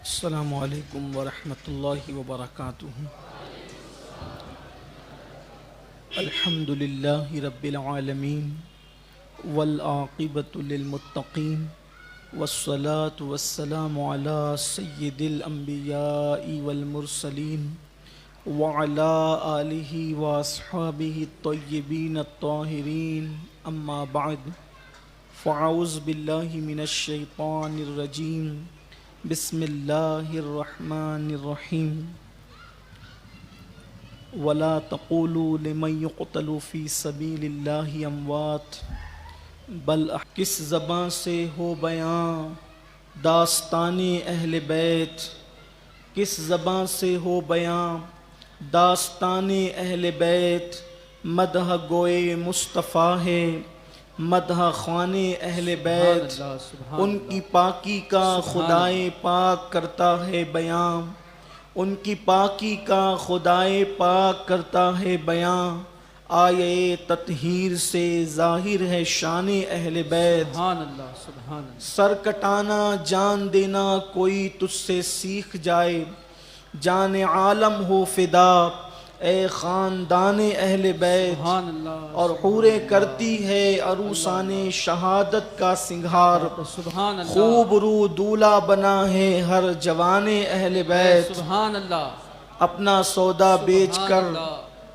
السلام علیکم ورحمۃ اللہ وبرکاتہ۔ الحمد للہ رب العالمین والعاقبۃ للمتقین والصلاة والسلام علی سید الانبیاء والمرسلین وعلی آلہ واصحابہ الطیبین الطاہرین، اما بعد فاعوذ باللہ من الشیطان الرجیم، بسم اللہ الرحمن الرحیم۔ ولا تقولوا لمن يقتل في سبيل الله اموات بل کس زبان سے ہو بیاں داستان اہل بیت، کس زبان سے ہو بیاں داستان اہل بیت، مدح گوئے مصطفیٰ ہے مدح خوان اہل بیت، ان کی پاکی کا خدائے پاک کرتا ہے بیان، ان کی پاکی کا خدائے پاک کرتا ہے بیان، آیے تطہیر سے ظاہر ہے شان اہل بیت۔ سبحان اللہ سبحان اللہ۔ سر کٹانا جان دینا کوئی تجھ سے سیکھ جائے، جان عالم ہو فدا اے خاندان اہل بیت، سبحان اللہ۔ اور حوریں کرتی ہے عروسان شہادت کا سنگھار، سبحان اللہ۔ خوب رو دولہا بنا ہے ہر جوان اہل بیت، سبحان اللہ۔ اپنا سودا بیچ کر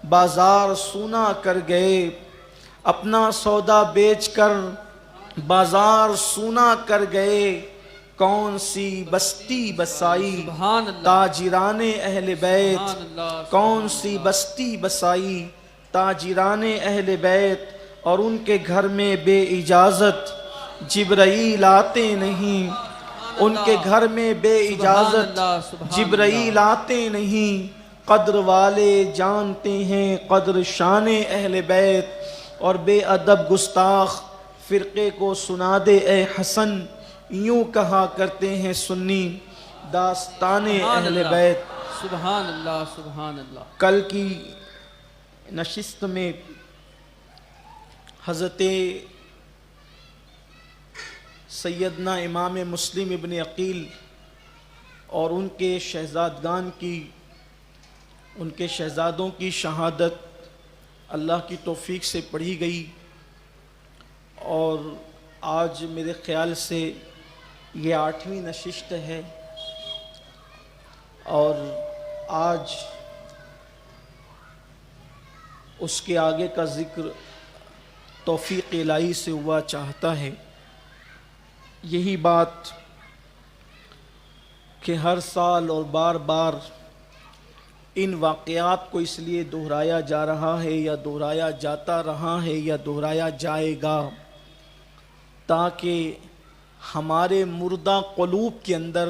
بازار سونا کر گئے، اپنا سودا بیچ کر بازار سونا کر گئے، کون سی بستی بسائی سبحان اللہ۔ تاجران اہل بیت، سبحان اللہ۔ کون سی بستی بسائی تاجران اہل بیت، اور ان کے گھر میں بے اجازت جبرائیل آتے نہیں، ان کے گھر میں بے اجازت جبرائیل آتے نہیں، قدر والے جانتے ہیں قدر شان اہل بیت، اور بے ادب گستاخ فرقے کو سنا دے اے حسن، یوں کہا کرتے ہیں سنی داستان اہل بیت۔ سبحان اللہ سبحان اللہ۔ کل کی نشست میں حضرت سیدنا امام مسلم ابن عقیل اور ان کے شہزادگان کی، ان کے شہزادوں کی شہادت اللہ کی توفیق سے پڑھی گئی، اور آج میرے خیال سے یہ 8ویں نشست ہے، اور آج اس کے آگے کا ذکر توفیق الہی سے ہوا چاہتا ہے۔ یہی بات کہ ہر سال اور بار بار ان واقعات کو اس لیے دہرایا جا رہا ہے یا دہرایا جاتا رہا ہے یا دہرایا جائے گا تاکہ ہمارے مردہ قلوب کے اندر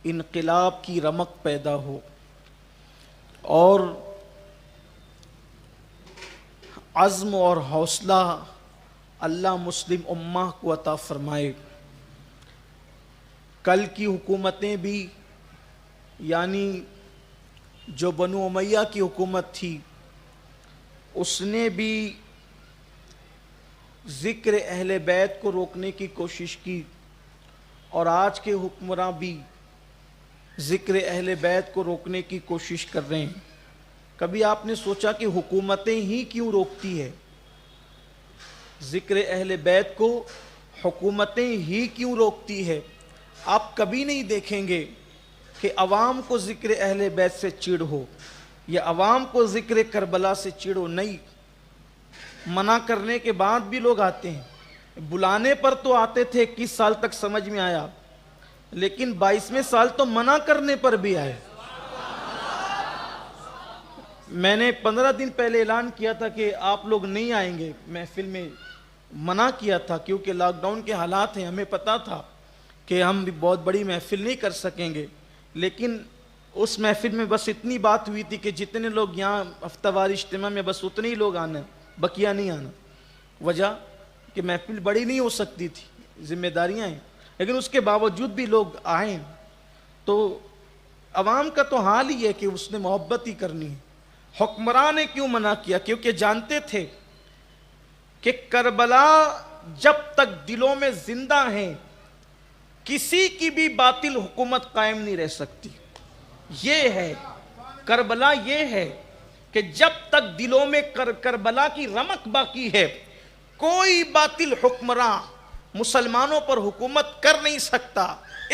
انقلاب کی رمق پیدا ہو، اور عزم اور حوصلہ اللہ مسلم امہ کو عطا فرمائے۔ کل کی حکومتیں بھی، یعنی جو بنو امیہ کی حکومت تھی، اس نے بھی ذکر اہل بیت کو روکنے کی کوشش کی، اور آج کے حکمراں بھی ذکر اہل بیت کو روکنے کی کوشش کر رہے ہیں۔ کبھی آپ نے سوچا کہ حکومتیں ہی کیوں روکتی ہے ذکر اہل بیت کو؟ حکومتیں ہی کیوں روکتی ہے؟ آپ کبھی نہیں دیکھیں گے کہ عوام کو ذکر اہل بیت سے چڑ ہو یا عوام کو ذکر کربلا سے چڑ ہو، نہیں۔ منع کرنے کے بعد بھی لوگ آتے ہیں، بلانے پر تو آتے تھے 21 سال تک سمجھ میں آیا، لیکن 22ویں سال تو منع کرنے پر بھی آئے۔ میں نے 15 دن پہلے اعلان کیا تھا کہ آپ لوگ نہیں آئیں گے محفل میں، منع کیا تھا کیونکہ لاک ڈاؤن کے حالات ہیں، ہمیں پتا تھا کہ ہم بھی بہت بڑی محفل نہیں کر سکیں گے، لیکن اس محفل میں بس اتنی بات ہوئی تھی کہ جتنے لوگ یہاں ہفتہ وار اجتماع میں بس اتنے ہی لوگ آنا، بقیہ نہیں آنا۔ وجہ کہ محفل بڑی نہیں ہو سکتی تھی، ذمہ داریاں ہیں، لیکن اس کے باوجود بھی لوگ آئیں۔ تو عوام کا تو حال ہی ہے کہ اس نے محبت ہی کرنی ہے۔ حکمراں نے کیوں منع کیا؟ کیونکہ جانتے تھے کہ کربلا جب تک دلوں میں زندہ ہیں کسی کی بھی باطل حکومت قائم نہیں رہ سکتی. یہ ہے کربلا، یہ ہے کہ جب تک دلوں میں کربلا کی رمق باقی ہے کوئی باطل حکمراں مسلمانوں پر حکومت کر نہیں سکتا.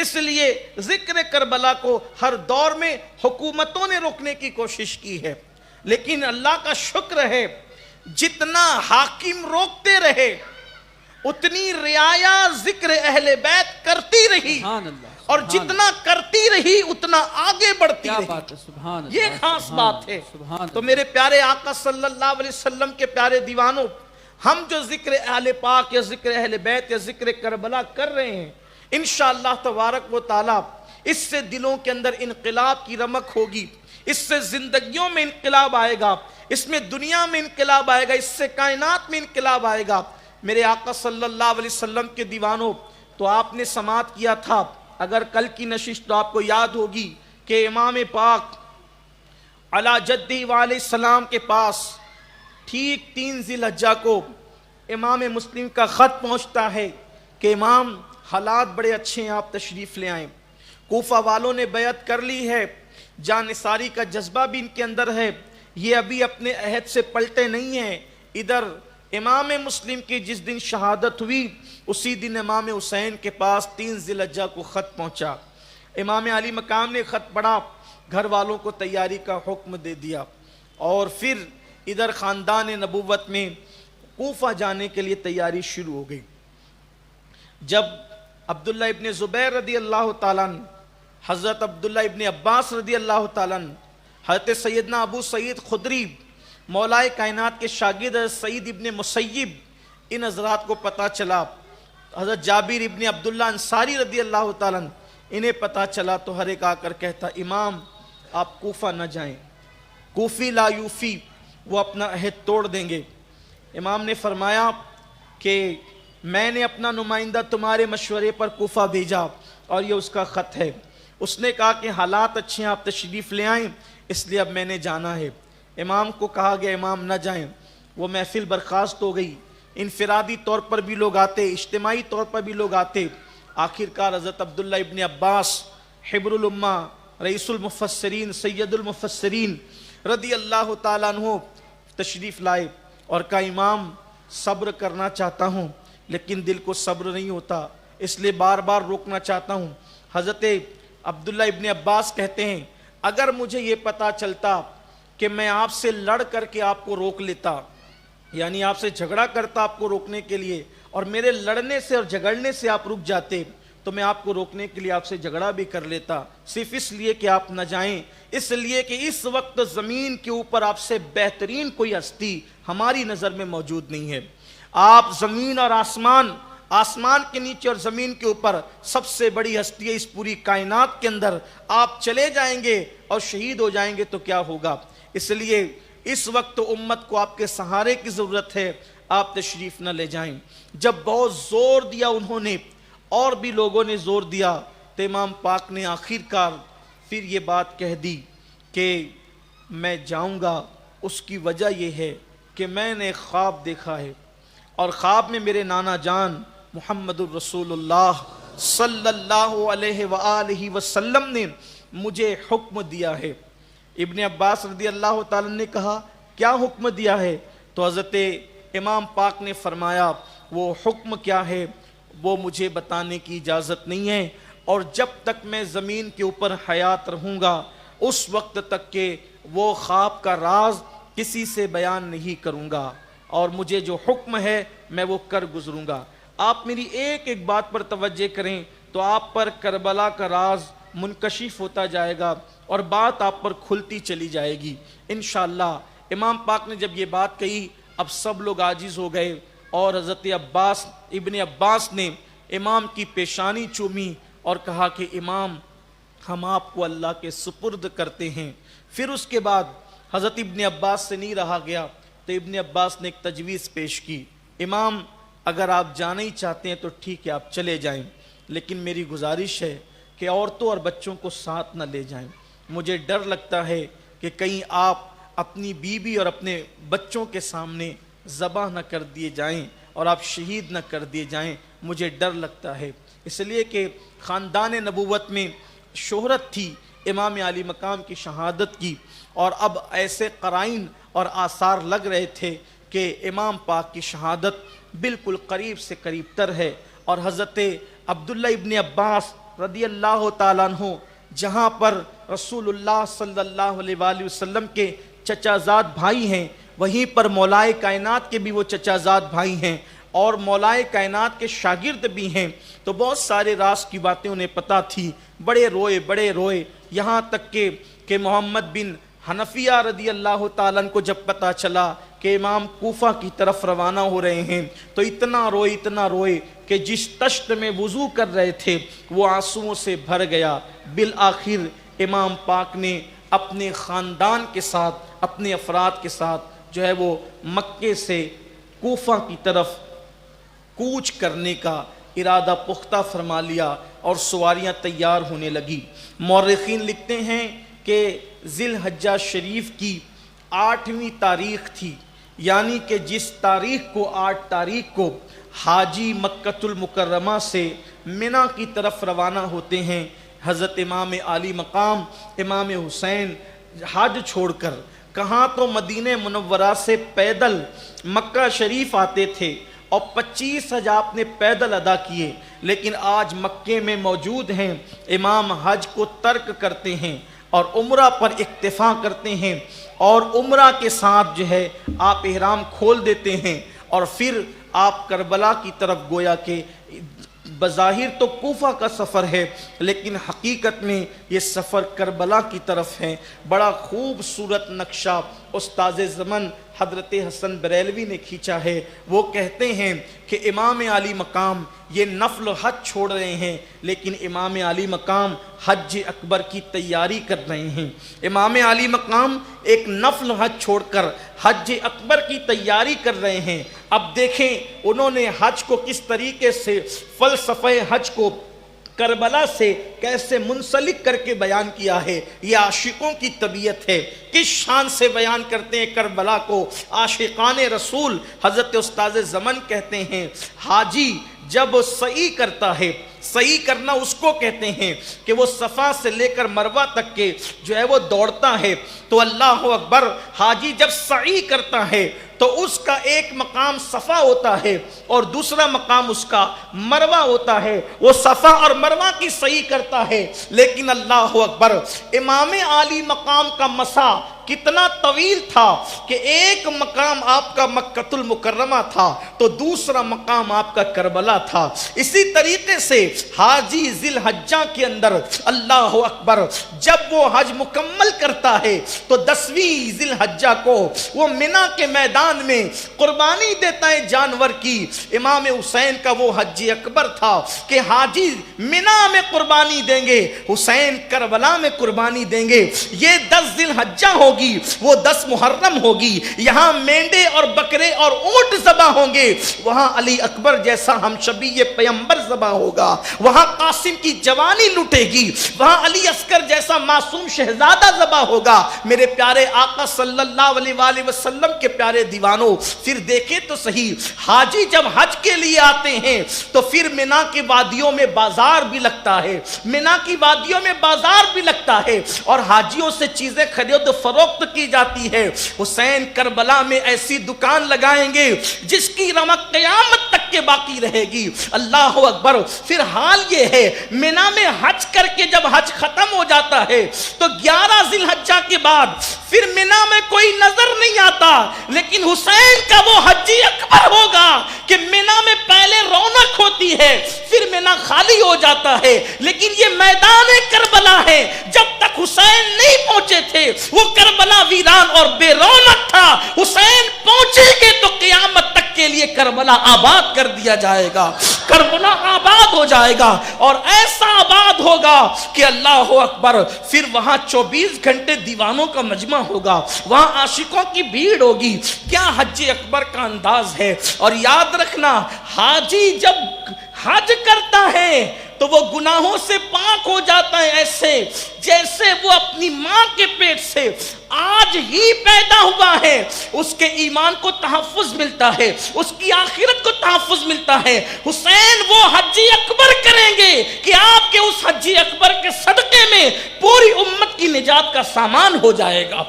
اس لیے ذکر کربلا کو ہر دور میں حکومتوں نے روکنے کی کوشش کی ہے، لیکن اللہ کا شکر ہے جتنا حاکم روکتے رہے اتنی رعایا ذکر اہل بیت کرتی رہی، سبحان اللہ، اور سبحان جتنا کرتی رہی اتنا آگے بڑھتی کیا رہی. بات ہے، سبحان اللہ، یہ خاص سبحان بات ہے. اللہ، سبحان تو اللہ. میرے پیارے آقا صلی اللہ علیہ وسلم کے پیارے دیوانوں، ہم جو ذکر اہل پاک یا ذکر اہل بیت یا ذکر کربلا کر رہے ہیں، انشاءاللہ تبارک و تعالی اس سے دلوں کے اندر انقلاب کی رمق ہوگی، اس سے زندگیوں میں انقلاب آئے گا، اس میں دنیا میں انقلاب آئے گا، اس سے کائنات میں انقلاب آئے گا. میرے آقا صلی اللہ علیہ وسلم کے دیوانوں، تو آپ نے سماعت کیا تھا، اگر کل کی نشست تو آپ کو یاد ہوگی کہ امام پاک علی جدی علیہ السلام کے پاس ٹھیک 3 ذی الحجہ کو امام مسلم کا خط پہنچتا ہے کہ امام حالات بڑے اچھے ہیں، آپ تشریف لے آئیں. کوفہ والوں نے بیعت کر لی ہے، جانثاری کا جذبہ بھی ان کے اندر ہے، یہ ابھی اپنے عہد سے پلٹے نہیں ہیں. ادھر امام مسلم کی جس دن شہادت ہوئی اسی دن امام حسین کے پاس 3 ذی الحجہ کو خط پہنچا. امام علی مقام نے خط پڑھا، گھر والوں کو تیاری کا حکم دے دیا، اور پھر ادھر خاندان نبوت میں کوفہ جانے کے لیے تیاری شروع ہو گئی. جب عبداللہ ابن زبیر رضی اللہ تعالیٰ عنہ، حضرت عبداللہ ابن عباس رضی اللہ تعالیٰ عنہ، حضرت سیدنا ابو سعید خدری مولائے کائنات کے شاگرد حضرت سعید ابن مسیب، ان حضرات کو پتہ چلا، حضرت جابر ابن عبداللہ انصاری رضی اللہ تعالیٰ عنہ انہیں پتہ چلا، تو ہر ایک آ کر کہتا امام آپ کوفہ نہ جائیں، کوفی لا یوفی، وہ اپنا عہد توڑ دیں گے. امام نے فرمایا کہ میں نے اپنا نمائندہ تمہارے مشورے پر کوفہ بھیجا اور یہ اس کا خط ہے. اس نے کہا کہ حالات اچھے ہیں، آپ تشریف لے آئیں، اس لیے اب میں نے جانا ہے. امام کو کہا گیا امام نہ جائیں. وہ محفل برخاست ہو گئی. انفرادی طور پر بھی لوگ آتے، اجتماعی طور پر بھی لوگ آتے. آخر کار حضرت عبداللہ ابن عباس حبر الامہ، رئیس المفسرین، سید المفسرین رضی اللہ تعالیٰ عنہ تشریف لائے اور کہا امام صبر کرنا چاہتا ہوں لیکن دل کو صبر نہیں ہوتا، اس لیے بار بار روکنا چاہتا ہوں. حضرت عبداللہ ابن عباس کہتے ہیں اگر مجھے یہ پتا چلتا کہ میں آپ سے لڑ کر کے آپ کو روک لیتا، یعنی آپ سے جھگڑا کرتا آپ کو روکنے کے لیے، اور میرے لڑنے سے اور جھگڑنے سے آپ رک جاتے، تو میں آپ کو روکنے کے لیے آپ سے جھگڑا بھی کر لیتا، صرف اس لیے کہ آپ نہ جائیں، اس لیے کہ اس وقت زمین کے اوپر آپ سے بہترین کوئی ہستی ہماری نظر میں موجود نہیں ہے. آپ زمین اور آسمان، آسمان کے نیچے اور زمین کے اوپر سب سے بڑی ہستی ہے اس پوری کائنات کے اندر، آپ چلے جائیں گے اور شہید ہو جائیں گے تو کیا ہوگا. اس لیے اس وقت امت کو آپ کے سہارے کی ضرورت ہے، آپ تشریف نہ لے جائیں. جب بہت زور دیا انہوں نے اور بھی لوگوں نے زور دیا تو امام پاک نے آخر کار پھر یہ بات کہہ دی کہ میں جاؤں گا. اس کی وجہ یہ ہے کہ میں نے خواب دیکھا ہے اور خواب میں میرے نانا جان محمد الرسول اللہ صلی اللہ علیہ وآلہ وسلم نے مجھے حکم دیا ہے. ابن عباس رضی اللہ تعالیٰ نے کہا کیا حکم دیا ہے؟ تو حضرت امام پاک نے فرمایا وہ حکم کیا ہے وہ مجھے بتانے کی اجازت نہیں ہے، اور جب تک میں زمین کے اوپر حیات رہوں گا اس وقت تک کہ وہ خواب کا راز کسی سے بیان نہیں کروں گا، اور مجھے جو حکم ہے میں وہ کر گزروں گا. آپ میری ایک ایک بات پر توجہ کریں تو آپ پر کربلا کا راز منکشف ہوتا جائے گا اور بات آپ پر کھلتی چلی جائے گی انشاءاللہ. امام پاک نے جب یہ بات کہی اب سب لوگ عاجز ہو گئے، اور حضرت عباس ابن عباس نے امام کی پیشانی چومی اور کہا کہ امام ہم آپ کو اللہ کے سپرد کرتے ہیں. پھر اس کے بعد حضرت ابن عباس سے نہیں رہا گیا تو ابن عباس نے ایک تجویز پیش کی، امام اگر آپ جانا ہی چاہتے ہیں تو ٹھیک ہے آپ چلے جائیں، لیکن میری گزارش ہے کہ عورتوں اور بچوں کو ساتھ نہ لے جائیں. مجھے ڈر لگتا ہے کہ کہیں آپ اپنی بیوی اور اپنے بچوں کے سامنے ذبح نہ کر دیے جائیں اور آپ شہید نہ کر دیے جائیں، مجھے ڈر لگتا ہے. اس لیے کہ خاندان نبوت میں شہرت تھی امام علی مقام کی شہادت کی، اور اب ایسے قرائن اور آثار لگ رہے تھے کہ امام پاک کی شہادت بالکل قریب سے قریب تر ہے۔ اور حضرت عبداللہ ابن عباس رضی اللہ تعالیٰ عنہ جہاں پر رسول اللہ صلی اللہ علیہ وآلہ وسلم کے چچا زاد بھائی ہیں، وہیں پر مولائے کائنات کے بھی وہ چچا زاد بھائی ہیں اور مولائے کائنات کے شاگرد بھی ہیں، تو بہت سارے راز کی باتیں انہیں پتہ تھی۔ بڑے روئے یہاں تک کہ محمد بن حنفیہ رضی اللہ تعالیٰ عنہ کو جب پتہ چلا کہ امام کوفہ کی طرف روانہ ہو رہے ہیں تو اتنا روئے کہ جس تشت میں وضو کر رہے تھے وہ آنسوؤں سے بھر گیا۔ بالآخر امام پاک نے اپنے خاندان کے ساتھ، اپنے افراد کے ساتھ جو ہے وہ مکے سے کوفہ کی طرف کوچ کرنے کا ارادہ پختہ فرما لیا اور سواریاں تیار ہونے لگی۔ مورخین لکھتے ہیں کہ ذی الحجہ شریف کی 8ویں تاریخ تھی، یعنی کہ جس تاریخ کو 8 تاریخ کو حاجی مکۃ المکرمہ سے منی کی طرف روانہ ہوتے ہیں، حضرت امام علی مقام امام حسین حج چھوڑ کر کہاں تو مدینہ منورہ سے پیدل مکہ شریف آتے تھے اور 25 حج آپ نے پیدل ادا کیے، لیکن آج مکے میں موجود ہیں، امام حج کو ترک کرتے ہیں اور عمرہ پر اکتفا کرتے ہیں، اور عمرہ کے ساتھ جو ہے آپ احرام کھول دیتے ہیں اور پھر آپ کربلا کی طرف گویا کہ بظاہر تو کوفہ کا سفر ہے لیکن حقیقت میں یہ سفر کربلا کی طرف ہے۔ بڑا خوبصورت نقشہ استاذ زمن حضرت حسن بریلوی نے کھینچا ہے۔ وہ کہتے ہیں کہ امام علی مقام یہ نفل حج چھوڑ رہے ہیں لیکن امام علی مقام حج اکبر کی تیاری کر رہے ہیں۔ امام علی مقام ایک نفل حج چھوڑ کر حج اکبر کی تیاری کر رہے ہیں۔ اب دیکھیں انہوں نے حج کو کس طریقے سے، فلسفہ حج کو کربلا سے کیسے منسلک کر کے بیان کیا ہے۔ یہ عاشقوں کی طبیعت ہے، کس شان سے بیان کرتے ہیں کربلا کو عاشقان رسول۔ حضرت استاذ زمن کہتے ہیں حاجی جب سعی کرتا ہے، سعی کرنا اس کو کہتے ہیں کہ وہ صفا سے لے کر مروہ تک کے جو ہے وہ دوڑتا ہے، تو اللہ اکبر، حاجی جب سعی کرتا ہے تو اس کا ایک مقام صفا ہوتا ہے اور دوسرا مقام اس کا مروہ ہوتا ہے، وہ صفا اور مروہ کی سعی کرتا ہے۔ لیکن اللہ اکبر، امام علی مقام کا مسا کتنا طویل تھا کہ ایک مقام آپ کا مکۃ المکرمہ تھا تو دوسرا مقام آپ کا کربلا تھا۔ اسی طریقے سے حاجی ذی الحجہ کے اندر اللہ اکبر جب وہ حج مکمل کرتا ہے تو 10ویں ذی الحجہ کو وہ منی کے میدان میں قربانی دیتا ہے جانور کی۔ امام حسین کا وہ حج اکبر تھا کہ حاجی منی میں قربانی دیں گے، حسین کربلا میں قربانی دیں گے۔ یہ 10 ذی الحجہ ہوگی، وہ 10 محرم ہوگی، یہاں مینڈے اور بکرے اور اونٹ ذبح ہوں گے، وہاں علی اکبر جیسا ہم شبیہ پیمبر ذبح ہوگا، وہاں قاسم کی جوانی لٹے گی، وہاں علی اصغر جیسا معصوم شہزادہ ذبح ہوگا۔ میرے پیارے آقا صلی اللہ علیہ وآلہ وسلم کے پیارے دیوانوں، پھر دیکھیں تو صحیح، حاجی جب حج کے لیے آتے ہیں تو پھر منی کی وادیوں میں بازار بھی لگتا ہے، منی کی وادیوں میں بازار بھی لگتا ہے اور حاجیوں سے چیزیں خرید و فروخت کی جاتی ہے۔ حسین کربلا میں ایسی دکان لگائیں گے جس کی رونق قیامت تک کے باقی رہے گی۔ اللہ اکبر، پھر حال یہ ہے منی میں حج کر کے جب حج ختم ہو جاتا ہے تو 11 ذی الحجہ کے بعد پھر منی میں کوئی نظر نہیں آتا، لیکن حسین کا وہ حج اکبر ہوگا کہ منی میں پہلے رونق ہوتی ہے پھر منی خالی ہو جاتا ہے، لیکن یہ میدان کربلا ہے، جب تک حسین نہیں پہنچے تھے وہ کربلا ویران اور بے رونق تھا۔ حسین پہنچیں گے تو قیامت تک کے لیے کربلا آباد کر دیا جائے گا، کربلا آباد ہو جائے گا اور ایسا آباد ہوگا کہ اللہ اکبر، پھر وہاں 24 گھنٹے دیوانوں کا مجمع ہوگا، وہاں عاشقوں کی بھیڑ ہوگی۔ کیا حج اکبر کا انداز ہے! اور یاد رکھنا، حاجی جب حج کرتا ہے تو وہ گناہوں سے پاک ہو جاتا ہے، ایسے جیسے وہ اپنی ماں کے پیٹ سے آج ہی پیدا ہوا ہے۔ اس کے ایمان کو تحفظ ملتا ہے، اس کی آخرت کو تحفظ ملتا ہے۔ حسین وہ حج اکبر کریں گے کہ آپ کے اس حج اکبر کے صدقے میں پوری امت کی نجات کا سامان ہو جائے گا۔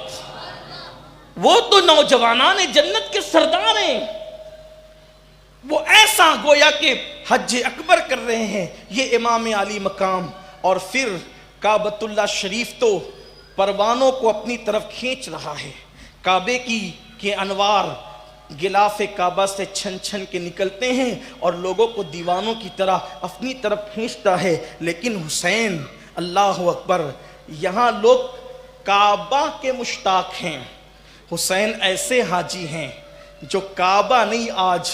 وہ تو نوجوانان جنت کے سردار ہیں، وہ ایسا گویا کہ حج اکبر کر رہے ہیں، یہ امام علی مقام۔ اور پھر کعبۃ اللہ شریف تو پروانوں کو اپنی طرف کھینچ رہا ہے، کعبے کے انوار غلاف کعبہ سے چھن چھن کے نکلتے ہیں اور لوگوں کو دیوانوں کی طرح اپنی طرف کھینچتا ہے۔ لیکن حسین، اللہ اکبر، یہاں لوگ کعبہ کے مشتاق ہیں، حسین ایسے حاجی ہیں جو کعبہ نہیں، آج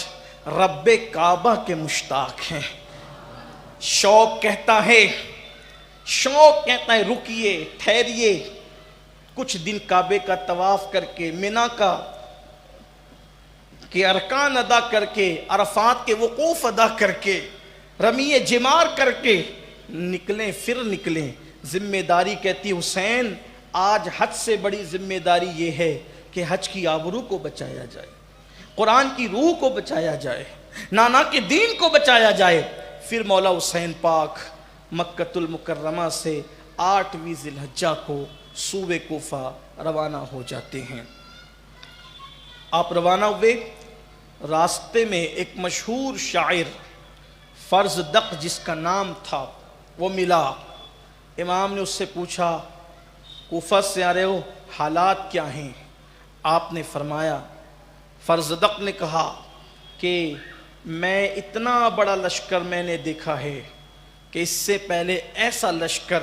رب کعبہ کے مشتاق ہیں۔ شوق کہتا ہے رکیے، ٹھہریے، کچھ دن کعبے کا طواف کر کے، منا کے ارکان ادا کر کے، عرفات کے وقوف ادا کر کے، رمی جمار کر کے نکلیں، پھر نکلیں۔ ذمہ داری کہتی حسین، آج حج سے بڑی ذمہ داری یہ ہے کہ حج کی آبرو کو بچایا جائے، قرآن کی روح کو بچایا جائے، نانا کے دین کو بچایا جائے۔ پھر مولا حسین پاک مکہ المکرمہ سے 8ویں ذی الحجہ کو صوبے کوفہ روانہ ہو جاتے ہیں۔ آپ روانہ ہوئے، راستے میں ایک مشہور شاعر فرزدق جس کا نام تھا وہ ملا۔ امام نے اس سے پوچھا، کوفہ سے آ رہے ہو، حالات کیا ہیں؟ آپ نے فرمایا، فرزدق نے کہا کہ میں اتنا بڑا لشکر میں نے دیکھا ہے کہ اس سے پہلے ایسا لشکر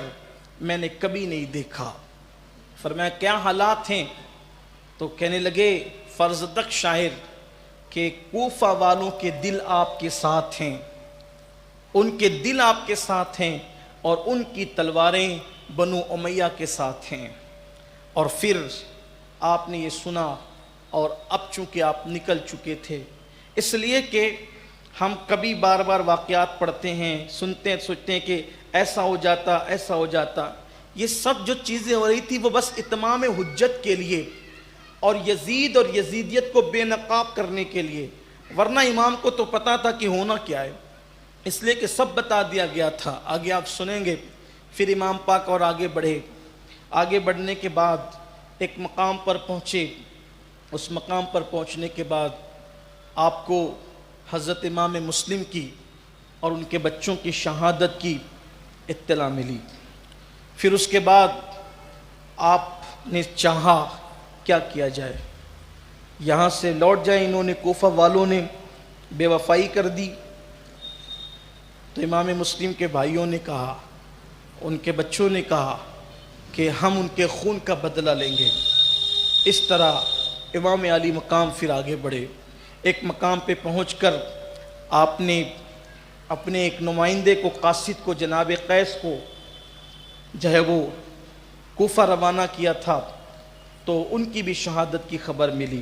میں نے کبھی نہیں دیکھا۔ فرمایا کیا حالات ہیں؟ تو کہنے لگے فرزدق شاعر کہ کوفہ والوں کے دل آپ کے ساتھ ہیں، ان کے دل آپ کے ساتھ ہیں، اور ان کی تلواریں بنو امیہ کے ساتھ ہیں۔ اور پھر آپ نے یہ سنا، اور اب چونکہ آپ نکل چکے تھے، اس لیے کہ ہم کبھی بار بار واقعات پڑھتے ہیں، سنتے ہیں، سوچتے ہیں کہ ایسا ہو جاتا، ایسا ہو جاتا۔ یہ سب جو چیزیں ہو رہی تھی وہ بس اتمام حجت کے لیے اور یزید اور یزیدیت کو بے نقاب کرنے کے لیے، ورنہ امام کو تو پتا تھا کہ ہونا کیا ہے، اس لیے کہ سب بتا دیا گیا تھا۔ آگے آپ سنیں گے۔ پھر امام پاک اور آگے بڑھے، آگے بڑھنے کے بعد ایک مقام پر پہنچے۔ اس مقام پر پہنچنے کے بعد آپ کو حضرت امام مسلم کی اور ان کے بچوں کی شہادت کی اطلاع ملی۔ پھر اس کے بعد آپ نے چاہا کیا کیا جائے، یہاں سے لوٹ جائیں۔ انہوں نے، کوفہ والوں نے بے وفائی کر دی، تو امام مسلم کے بھائیوں نے کہا، ان کے بچوں نے کہا کہ ہم ان کے خون کا بدلہ لیں گے۔ اس طرح امام علی مقام پھر آگے بڑھے۔ ایک مقام پہ پہنچ کر آپ نے اپنے ایک نمائندے کو، قاصد کو، جناب قیس کو جو ہے وہ کوفہ روانہ کیا تھا، تو ان کی بھی شہادت کی خبر ملی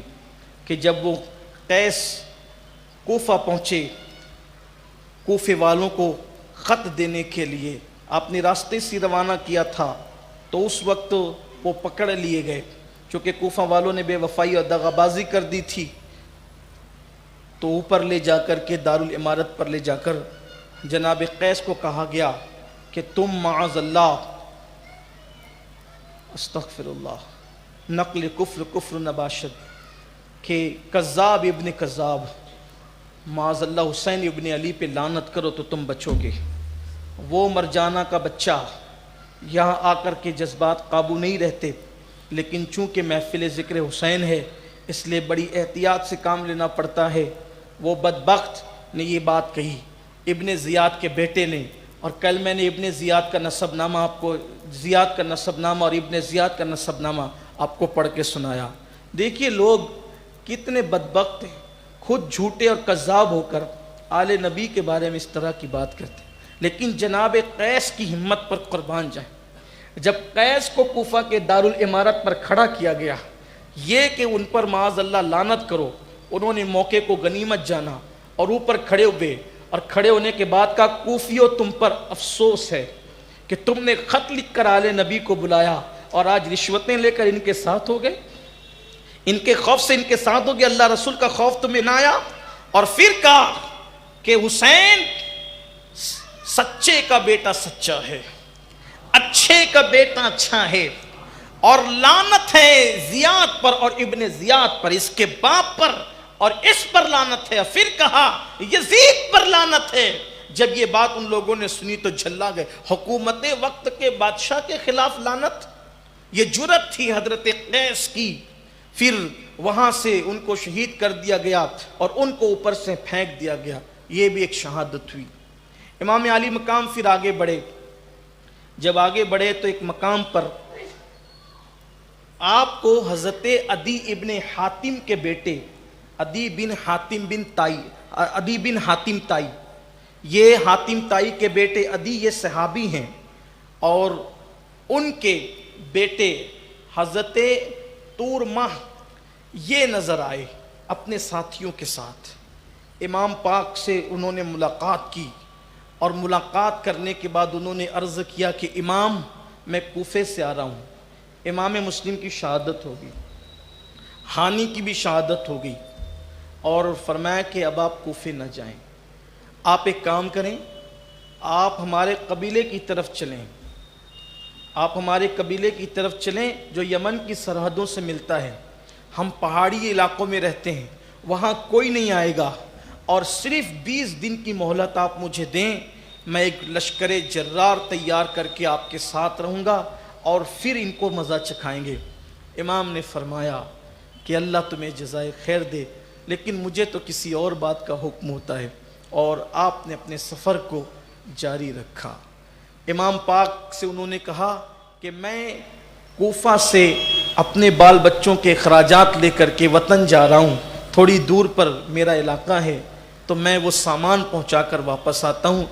کہ جب وہ قیس کوفہ پہنچے، کوفے والوں کو خط دینے کے لیے آپ نے راستے سے روانہ کیا تھا، تو اس وقت وہ پکڑ لیے گئے، چونکہ کوفہ والوں نے بے وفائی اور دغابازی کر دی تھی۔ تو اوپر لے جا کر کے دارالامارت پر لے جا کر جناب قیس کو کہا گیا کہ تم معاذ اللہ، استغفر اللہ، نقل کفر نباشد، کہ کذاب ابن کذاب، معاذ اللہ حسین ابن علی پہ لعنت کرو تو تم بچو گے۔ وہ مرجانہ کا بچہ، یہاں آ کر کے جذبات قابو نہیں رہتے، لیکن چونکہ محفل ذکر حسین ہے اس لیے بڑی احتیاط سے کام لینا پڑتا ہے۔ وہ بدبخت نے یہ بات کہی ابن زیاد کے بیٹے نے، اور کل میں نے ابن زیاد کا نسب نامہ آپ کو، زیاد کا نسب نامہ اور ابن زیاد کا نسب نامہ آپ کو پڑھ کے سنایا۔ دیکھیے لوگ کتنے بدبخت ہیں، خود جھوٹے اور کذاب ہو کر آل نبی کے بارے میں اس طرح کی بات کرتے ہیں۔ لیکن جناب قیس کی ہمت پر قربان جائیں، جب قیس کو کوفہ کے دارالامارت پر کھڑا کیا گیا یہ کہ ان پر معاذ اللہ لعنت کرو، انہوں نے موقع کو غنیمت جانا اور اوپر کھڑے ہوئے اور کھڑے ہونے کے بعد کہا کوفیو تم پر افسوس ہے کہ تم نے خط لکھ کر آل نبی کو بلایا اور آج رشوتیں لے کر ان کے ساتھ ہو گئے، ان کے خوف سے ان کے ساتھ ہو گئے، اللہ رسول کا خوف تمہیں نہ آیا؟ اور پھر کہا کہ حسین سچے کا بیٹا سچا ہے، اچھے کا بیٹا اچھا ہے، اور لعنت ہے زیاد پر اور ابن زیاد پر، اس کے باپ پر اور اس پر لعنت ہے۔ پھر کہا یزید پر لعنت ہے۔ جب یہ بات ان لوگوں نے سنی تو جھلا گئے، حکومت وقت کے بادشاہ کے خلاف لعنت، یہ جرأت تھی حضرت قیس کی۔ پھر وہاں سے ان کو شہید کر دیا گیا اور ان کو اوپر سے پھینک دیا گیا، یہ بھی ایک شہادت ہوئی۔ امام علی مقام پھر آگے بڑھے، جب آگے بڑھے تو ایک مقام پر آپ کو حضرت عدی ابن حاتم کے بیٹے عدی بن حاتم تائی، یہ حاتم تائی کے بیٹے عدی یہ صحابی ہیں، اور ان کے بیٹے حضرت طور ماہ یہ نظر آئے اپنے ساتھیوں کے ساتھ۔ امام پاک سے انہوں نے ملاقات کی، اور ملاقات کرنے کے بعد انہوں نے عرض کیا کہ امام میں کوفے سے آ رہا ہوں۔ امام مسلم کی شہادت ہوگی، ہانی کی بھی شہادت ہوگی، اور فرمایا کہ اب آپ کوفے نہ جائیں، آپ ایک کام کریں، آپ ہمارے قبیلے کی طرف چلیں، آپ ہمارے قبیلے کی طرف چلیں جو یمن کی سرحدوں سے ملتا ہے، ہم پہاڑی علاقوں میں رہتے ہیں، وہاں کوئی نہیں آئے گا، اور صرف 20 دن کی مہلت آپ مجھے دیں، میں ایک لشکر جرار تیار کر کے آپ کے ساتھ رہوں گا اور پھر ان کو مزہ چکھائیں گے۔ امام نے فرمایا کہ اللہ تمہیں جزائے خیر دے، لیکن مجھے تو کسی اور بات کا حکم ہوتا ہے، اور آپ نے اپنے سفر کو جاری رکھا۔ امام پاک سے انہوں نے کہا کہ میں کوفہ سے اپنے بال بچوں کے اخراجات لے کر کے وطن جا رہا ہوں، تھوڑی دور پر میرا علاقہ ہے، تو میں وہ سامان پہنچا کر واپس آتا ہوں۔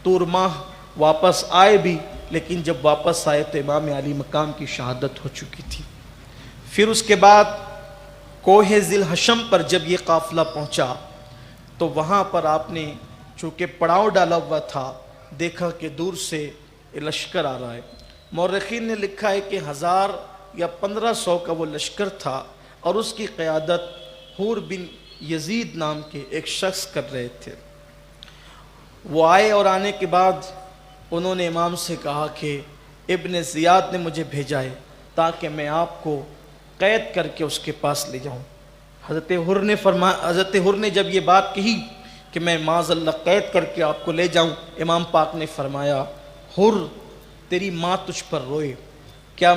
طور ماہ واپس آئے بھی، لیکن جب واپس آئے تو امام علی مقام کی شہادت ہو چکی تھی۔ پھر اس کے بعد کوہ ذی الحشم پر جب یہ قافلہ پہنچا تو وہاں پر آپ نے چونکہ پڑاؤ ڈالا ہوا تھا، دیکھا کہ دور سے لشکر آ رہا ہے۔ مورخین نے لکھا ہے کہ 1000 یا 1500 کا وہ لشکر تھا، اور اس کی قیادت حور بن یزید نام کے ایک شخص کر رہے تھے۔ وہ آئے، اور آنے کے بعد انہوں نے امام سے کہا کہ ابن زیاد نے مجھے بھیجا ہے تاکہ میں آپ کو قید کر کے اس کے پاس لے جاؤں۔ حضرت حر نے جب یہ بات کہی کہ میں معاذ اللہ قید کر کے آپ کو لے جاؤں، امام پاک نے فرمایا حر تیری ماں تجھ پر روئے، کیا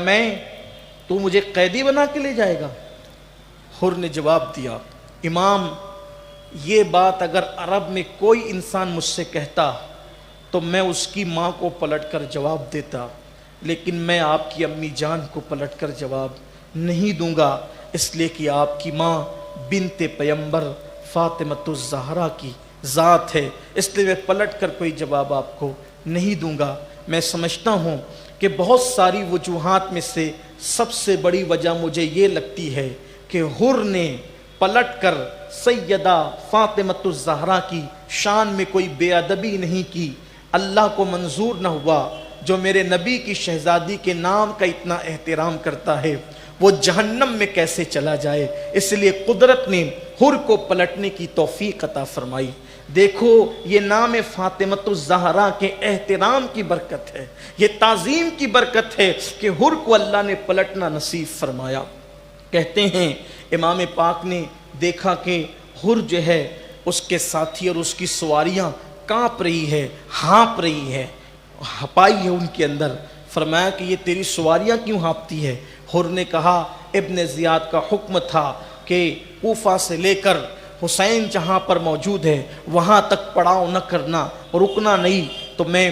تو مجھے قیدی بنا کے لے جائے گا؟ حر نے جواب دیا امام یہ بات اگر عرب میں کوئی انسان مجھ سے کہتا تو میں اس کی ماں کو پلٹ کر جواب دیتا، لیکن میں آپ کی امی جان کو پلٹ کر جواب نہیں دوں گا، اس لیے کہ آپ کی ماں بنت پیمبر فاطمۃ الزہرا کی ذات ہے، اس لیے میں پلٹ کر کوئی جواب آپ کو نہیں دوں گا۔ میں سمجھتا ہوں کہ بہت ساری وجوہات میں سے سب سے بڑی وجہ مجھے یہ لگتی ہے کہ حر نے پلٹ کر سیدہ فاطمۃ الزہرا کی شان میں کوئی بے ادبی نہیں کی۔ اللہ کو منظور نہ ہوا جو میرے نبی کی شہزادی کے نام کا اتنا احترام کرتا ہے وہ جہنم میں کیسے چلا جائے، اس لیے قدرت نے حر کو پلٹنے کی توفیق عطا فرمائی۔ دیکھو یہ نام فاطمۃ الزہرا کے احترام کی برکت ہے، یہ تعظیم کی برکت ہے کہ حر کو اللہ نے پلٹنا نصیب فرمایا۔ کہتے ہیں امام پاک نے دیکھا کہ حر جو ہے اس کے ساتھی اور اس کی سواریاں کانپ رہی ہے، ہانپ رہی ہے، ہپائی ہے ان کے اندر۔ فرمایا کہ یہ تیری سواریاں کیوں ہانپتی ہے؟ حر نے کہا ابن زیاد کا حکم تھا کہ کوفہ سے لے کر حسین جہاں پر موجود ہے وہاں تک پڑاؤ نہ کرنا، رکنا نہیں، تو میں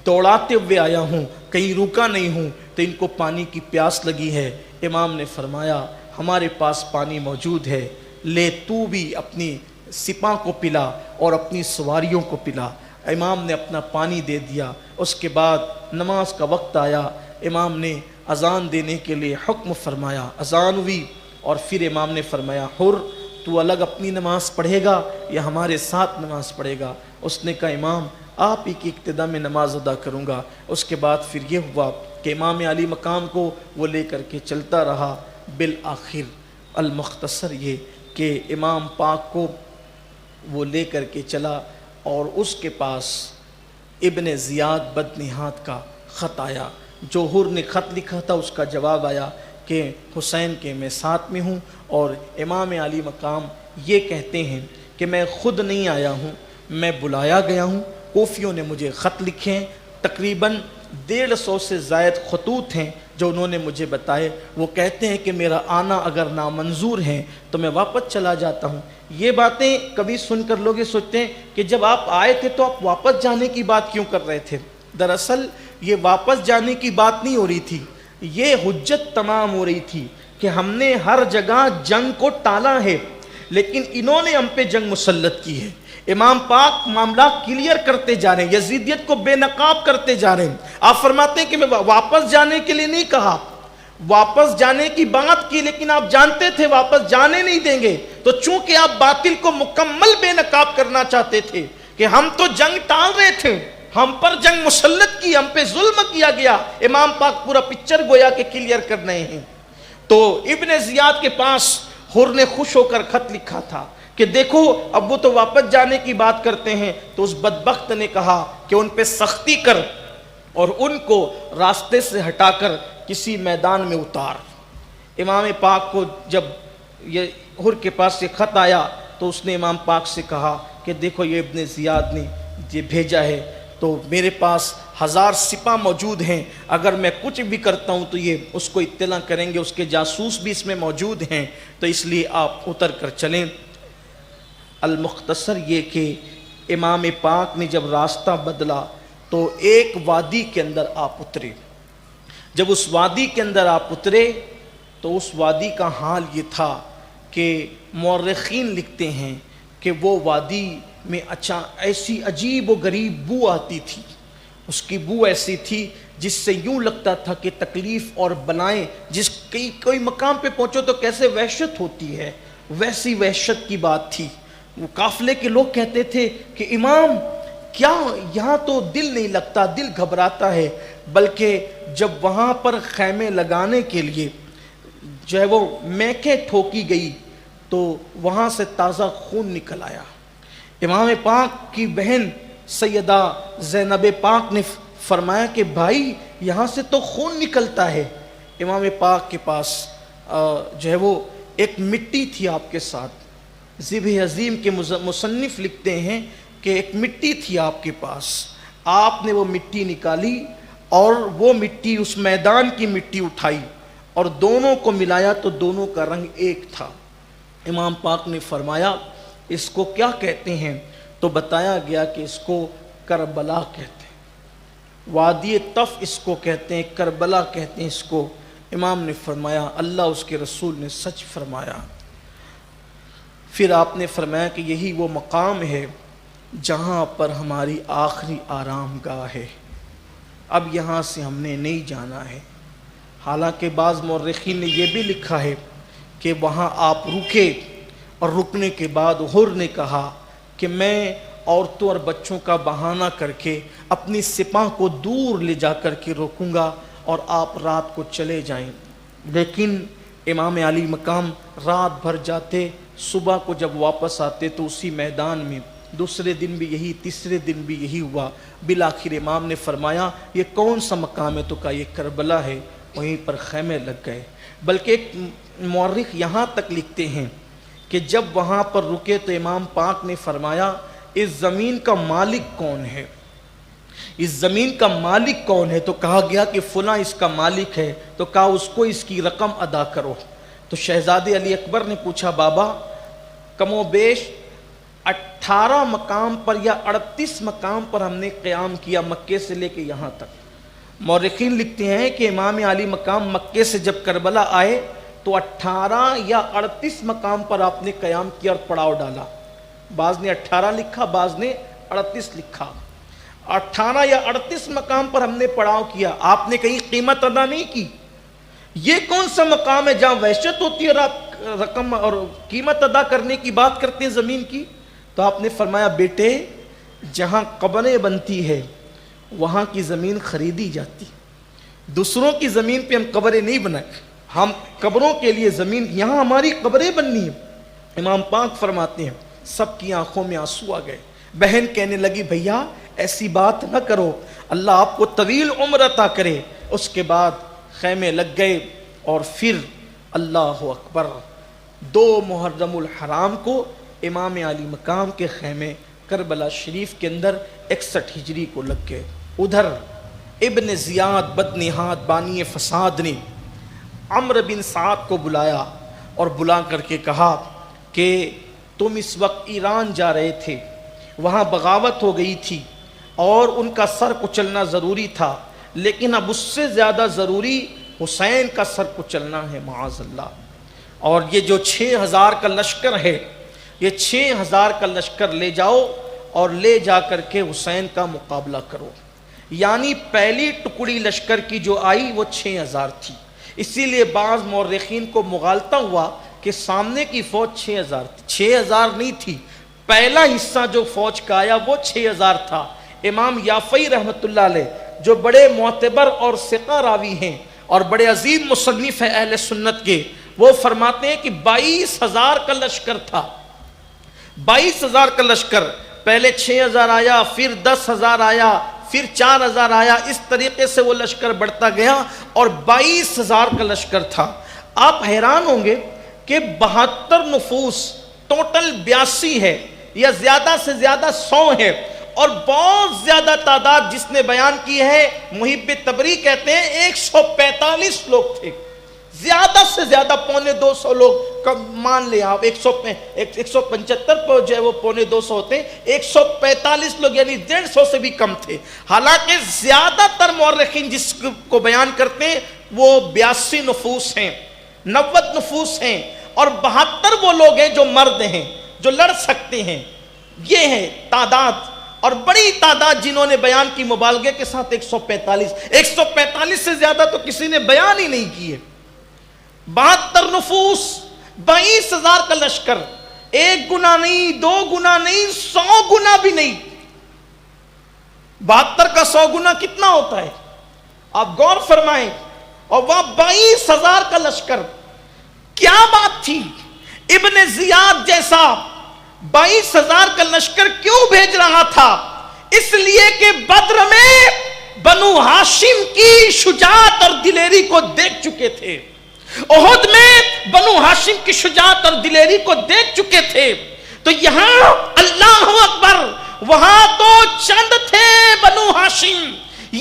دوڑاتے ہوئے آیا ہوں، کہیں رکا نہیں ہوں، تو ان کو پانی کی پیاس لگی ہے۔ امام نے فرمایا ہمارے پاس پانی موجود ہے، لے تو بھی اپنی سپاہ کو پلا اور اپنی سواریوں کو پلا۔ امام نے اپنا پانی دے دیا۔ اس کے بعد نماز کا وقت آیا، امام نے اذان دینے کے لیے حکم فرمایا، اذان ہوئی، اور پھر امام نے فرمایا حر تو تو الگ اپنی نماز پڑھے گا یا ہمارے ساتھ نماز پڑھے گا؟ اس نے کہا امام آپ ہی کی اقتداء میں نماز ادا کروں گا۔ اس کے بعد پھر یہ ہوا کہ امام علی مقام کو وہ لے کر کے چلتا رہا۔ بالآخر المختصر یہ کہ امام پاک کو وہ لے کر کے چلا اور اس کے پاس ابن زیاد بدنہاد کا خط آیا۔ جو حر نے خط لکھا تھا اس کا جواب آیا کہ حسین کے میں ساتھ میں ہوں، اور امام علی مقام یہ کہتے ہیں کہ میں خود نہیں آیا ہوں، میں بلایا گیا ہوں۔ کوفیوں نے مجھے خط لکھے ہیں، تقریباً 150 سے زائد خطوط ہیں جو انہوں نے مجھے بتائے۔ وہ کہتے ہیں کہ میرا آنا اگر نامنظور ہے تو میں واپس چلا جاتا ہوں۔ یہ باتیں کبھی سن کر لوگ یہ سوچتے ہیں کہ جب آپ آئے تھے تو آپ واپس جانے کی بات کیوں کر رہے تھے؟ دراصل یہ واپس جانے کی بات نہیں ہو رہی تھی، یہ حجت تمام ہو رہی تھی کہ ہم نے ہر جگہ جنگ کو ٹالا ہے لیکن انہوں نے ہم پہ جنگ مسلط کی ہے۔ امام پاک معاملات کلیئر کرتے جا رہے ہیں، یزیدیت کو بے نقاب کرتے جا رہے ہیں۔ آپ فرماتے ہیں کہ میں واپس جانے کے لیے نہیں کہا، واپس جانے کی بات کی، لیکن آپ جانتے تھے واپس جانے نہیں دیں گے، تو چونکہ آپ باطل کو مکمل بے نقاب کرنا چاہتے تھے کہ ہم تو جنگ ٹال رہے تھے، ہم پر جنگ مسلط کی، ہم پہ ظلم کیا گیا، امام پاک پورا پکچر گویا کہ کلیئر کر رہے ہیں۔ تو ابن زیاد کے پاس حر نے خوش ہو کر خط لکھا تھا کہ دیکھو اب وہ تو واپس جانے کی بات کرتے ہیں، تو اس بدبخت نے کہا کہ ان پہ سختی کر اور ان کو راستے سے ہٹا کر کسی میدان میں اتار۔ امام پاک کو جب یہ حر کے پاس یہ خط آیا تو اس نے امام پاک سے کہا کہ دیکھو یہ ابن زیاد نے یہ بھیجا ہے، تو میرے پاس 1000 سپاہ موجود ہیں، اگر میں کچھ بھی کرتا ہوں تو یہ اس کو اطلاع کریں گے، اس کے جاسوس بھی اس میں موجود ہیں، تو اس لیے آپ اتر کر چلیں۔ المختصر یہ کہ امام پاک نے جب راستہ بدلا تو ایک وادی کے اندر آپ اترے۔ جب اس وادی کے اندر آپ اترے تو اس وادی کا حال یہ تھا کہ مورخین لکھتے ہیں کہ وہ وادی میں ایسی عجیب و غریب بو آتی تھی، اس کی بو ایسی تھی جس سے یوں لگتا تھا کہ تکلیف اور بلائیں، جس کوئی مقام پہ پہنچو تو کیسے وحشت ہوتی ہے، ویسی وحشت کی بات تھی۔ وہ قافلے کے لوگ کہتے تھے کہ امام کیا یہاں تو دل نہیں لگتا، دل گھبراتا ہے، بلکہ جب وہاں پر خیمے لگانے کے لیے جو ہے وہ میکیں ٹھوکی گئی تو وہاں سے تازہ خون نکل آیا۔ امام پاک کی بہن سیدہ زینب پاک نے فرمایا کہ بھائی یہاں سے تو خون نکلتا ہے۔ امام پاک کے پاس جو ہے وہ ایک مٹی تھی آپ کے ساتھ، ذبح عظیم کے مصنف لکھتے ہیں کہ ایک مٹی تھی آپ کے پاس، آپ نے وہ مٹی نکالی اور وہ مٹی اس میدان کی مٹی اٹھائی اور دونوں کو ملایا تو دونوں کا رنگ ایک تھا۔ امام پاک نے فرمایا اس کو کیا کہتے ہیں؟ تو بتایا گیا کہ اس کو کربلا کہتے ہیں، وادی طف اس کو کہتے ہیں، کربلا کہتے ہیں اس کو۔ امام نے فرمایا اللہ اس کے رسول نے سچ فرمایا۔ پھر آپ نے فرمایا کہ یہی وہ مقام ہے جہاں پر ہماری آخری آرام گاہ ہے، اب یہاں سے ہم نے نہیں جانا ہے۔ حالانکہ بعض مورخین نے یہ بھی لکھا ہے کہ وہاں آپ رکے اور رکنے کے بعد حر نے کہا کہ میں عورتوں اور بچوں کا بہانہ کر کے اپنی سپاہ کو دور لے جا کر کے روکوں گا اور آپ رات کو چلے جائیں۔ لیکن امام علی مقام رات بھر جاتے، صبح کو جب واپس آتے تو اسی میدان میں، دوسرے دن بھی یہی، تیسرے دن بھی یہی ہوا۔ بالآخر امام نے فرمایا یہ کون سا مقام ہے؟ تو کہا یہ کربلا ہے، وہیں پر خیمے لگ گئے۔ بلکہ ایک مورخ یہاں تک لکھتے ہیں کہ جب وہاں پر رکے تو امام پاک نے فرمایا اس زمین کا مالک کون ہے؟ اس زمین کا مالک کون ہے؟ تو کہا گیا کہ فلاں اس کا مالک ہے۔ تو کہا اس کو اس کی رقم ادا کرو۔ تو شہزادے علی اکبر نے پوچھا بابا کم و بیش 18 مقام پر یا 38 مقام پر ہم نے قیام کیا مکے سے لے کے یہاں تک۔ مورخین لکھتے ہیں کہ امام علی مقام مکے سے جب کربلا آئے تو 18 یا 38 مقام پر آپ نے قیام کیا اور پڑاؤ ڈالا۔ بعض نے 18 لکھا، بعض نے 38 لکھا۔ 18 یا 38 مقام پر ہم نے پڑاؤ کیا، آپ نے کہیں قیمت ادا نہیں کی۔ یہ کون سا مقام ہے جہاں وحشت ہوتی ہے اور آپ رقم اور قیمت ادا کرنے کی بات کرتے ہیں زمین کی، تو آپ نے فرمایا بیٹے جہاں قبریں بنتی ہے وہاں کی زمین خریدی جاتی، دوسروں کی زمین پہ ہم قبریں نہیں بنائیں، ہم قبروں کے لیے زمین، یہاں ہماری قبریں بننی ہیں۔ امام پاک فرماتے ہیں سب کی آنکھوں میں آنسو آ گئے۔ بہن کہنے لگی بھیا ایسی بات نہ کرو، اللہ آپ کو طویل عمر عطا کرے۔ اس کے بعد خیمے لگ گئے اور پھر اللہ اکبر 2 محرم الحرام کو امام علی مقام کے خیمے کربلا شریف کے اندر 61 ہجری کو لگ گئے۔ ادھر ابن زیاد بدنہاد بانی فساد نے عمرو بن سعد کو بلایا اور بلا کر کے کہا کہ تم اس وقت ایران جا رہے تھے، وہاں بغاوت ہو گئی تھی اور ان کا سر کچلنا ضروری تھا، لیکن اب اس سے زیادہ ضروری حسین کا سر کچلنا ہے معاذ اللہ، اور یہ جو 6000 کا لشکر ہے یہ 6000 کا لشکر لے جاؤ اور لے جا کر کے حسین کا مقابلہ کرو۔ یعنی پہلی ٹکڑی لشکر کی جو آئی وہ 6000 تھی، اسی لیے بعض مورخین کو مغالطہ ہوا کہ سامنے کی فوج 6000 تھی، 6000 نہیں تھی، پہلا حصہ جو فوج کا آیا وہ 6000 تھا۔ امام یافعی رحمۃ اللہ علیہ جو بڑے معتبر اور ثقہ راوی ہیں اور بڑے عظیم مصنف ہیں اہل سنت کے، وہ فرماتے ہیں کہ 22000 کا لشکر تھا، 22000 کا لشکر، پہلے 6000 آیا، پھر 10000 آیا، پھر 4000 آیا، اس طریقے سے وہ لشکر بڑھتا گیا اور 22000 کا لشکر تھا۔ آپ حیران ہوں گے کہ 72 نفوس ٹوٹل 82 ہے یا زیادہ سے زیادہ 100 ہے، اور بہت زیادہ تعداد جس نے بیان کی ہے محب تبری کہتے ہیں 145 لوگ تھے، زیادہ سے زیادہ 250 لوگ مان لیں آپ، 175 پر جو ہے وہ 250 ہوتے ہیں، 145 لوگ یعنی 150 سے بھی کم تھے۔ حالانکہ زیادہ تر مورخین جس کو بیان کرتے ہیں وہ 82 نفوس ہیں، 90 نفوس ہیں، اور 72 وہ لوگ ہیں جو مرد ہیں جو لڑ سکتے ہیں۔ یہ ہے تعداد، اور بڑی تعداد جنہوں نے بیان کی مبالغے کے ساتھ 145 سے زیادہ تو کسی نے بیان ہی نہیں کی ہے۔ 72 نفوس، 22000 کا لشکر، 1 گنا نہیں، 2 گنا نہیں، 100 گنا بھی نہیں۔ 72 کا 100 گنا کتنا ہوتا ہے آپ غور فرمائیں، اور وہاں 22000 کا لشکر، کیا بات تھی؟ ابن زیاد جیسا 22000 کا لشکر کیوں بھیج رہا تھا؟ اس لیے کہ بدر میں بنو ہاشم کی شجاعت اور دلیری کو دیکھ چکے تھے، احد میں بنو ہاشم کی شجاعت اور دلیری کو دیکھ چکے تھے۔ تو یہاں اللہ اکبر، وہاں تو چند تھے بنو ہاشم،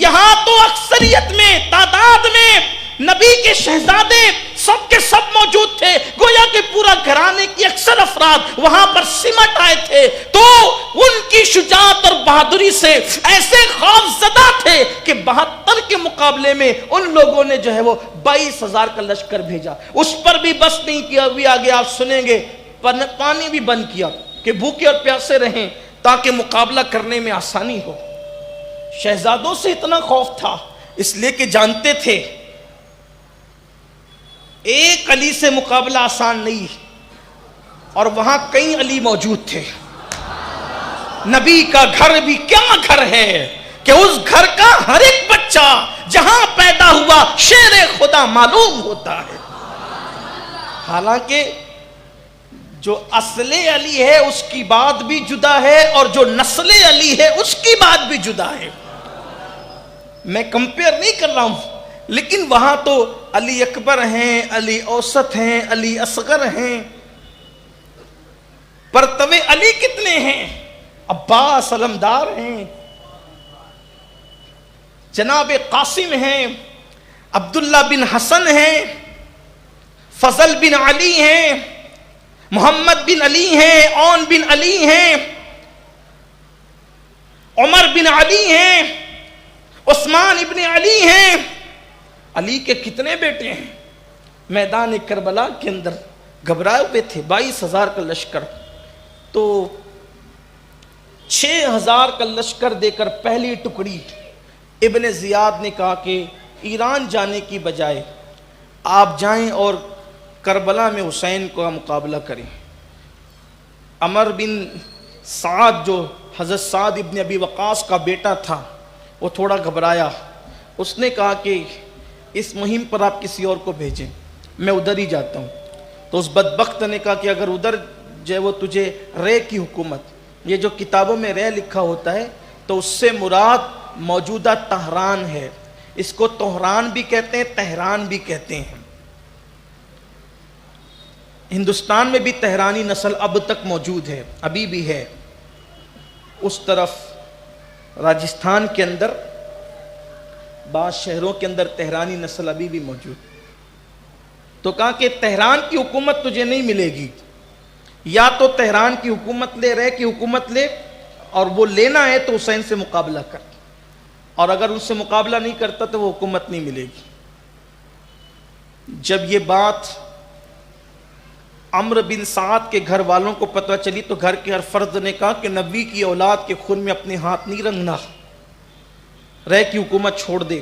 یہاں تو اکثریت میں، تعداد میں نبی کے شہزادے سب کے سب موجود تھے، گویا کہ پورا گھرانے کی اکثر افراد وہاں پر سمٹ آئے تھے۔ تو ان کی شجاعت اور بہادری سے ایسے خوف زدہ تھے کہ 72 کے مقابلے میں ان لوگوں نے جو ہے وہ 22000 کا لشکر بھیجا۔ اس پر بھی بس نہیں کیا، ابھی آگے آپ سنیں گے، پانی بھی بند کیا کہ بھوکے اور پیاسے رہیں تاکہ مقابلہ کرنے میں آسانی ہو۔ شہزادوں سے اتنا خوف تھا اس لیے کہ جانتے تھے ایک علی سے مقابلہ آسان نہیں، اور وہاں کئی علی موجود تھے۔ نبی کا گھر بھی کیا گھر ہے کہ اس گھر کا ہر ایک بچہ جہاں پیدا ہوا شیر خدا معلوم ہوتا ہے۔ حالانکہ جو اصل علی ہے اس کی بات بھی جدا ہے، اور جو نسل علی ہے اس کی بات بھی جدا ہے۔ میں کمپیئر نہیں کر رہا ہوں، لیکن وہاں تو علی اکبر ہیں، علی اوسط ہیں، علی اصغر ہیں، پرتوے علی کتنے ہیں، عباس علمدار ہیں، جناب قاسم ہیں، عبداللہ بن حسن ہیں، فضل بن علی ہیں، محمد بن علی ہیں، اون بن علی ہیں، عمر بن علی ہیں، عثمان ابن علی ہیں۔ علی کے کتنے بیٹے ہیں؟ میدان کربلا کے اندر گھبرائے ہوئے تھے، 22000 کا لشکر، تو 6000 کا لشکر دے کر پہلی ٹکڑی ابن زیاد نے کہا کہ ایران جانے کی بجائے آپ جائیں اور کربلا میں حسین کا مقابلہ کریں۔ عمر بن سعد جو حضرت سعد ابن ابی وقاص کا بیٹا تھا وہ تھوڑا گھبرایا، اس نے کہا کہ اس مہم پر آپ کسی اور کو بھیجیں، میں ادھر ہی جاتا ہوں۔ تو اس بدبخت نے کہا کہ اگر ادھر جو ہے وہ تجھے رے کی حکومت، یہ جو کتابوں میں رے لکھا ہوتا ہے تو اس سے مراد موجودہ طہران ہے، اس کو طہران بھی کہتے ہیں، تہران بھی کہتے ہیں۔ ہندوستان میں بھی تہرانی نسل اب تک موجود ہے، ابھی بھی ہے۔ اس طرف راجستھان کے اندر بعض شہروں کے اندر تہرانی نسل ابھی بھی موجود۔ تو کہا کہ تہران کی حکومت تجھے نہیں ملے گی، یا تو تہران کی حکومت لے، رے کی حکومت لے، اور وہ لینا ہے تو حسین سے مقابلہ کر، اور اگر ان سے مقابلہ نہیں کرتا تو وہ حکومت نہیں ملے گی۔ جب یہ بات عمرو بن سعد کے گھر والوں کو پتہ چلی تو گھر کے ہر فرد نے کہا کہ نبی کی اولاد کے خون میں اپنے ہاتھ نہیں رنگنا، رے کی حکومت چھوڑ دے۔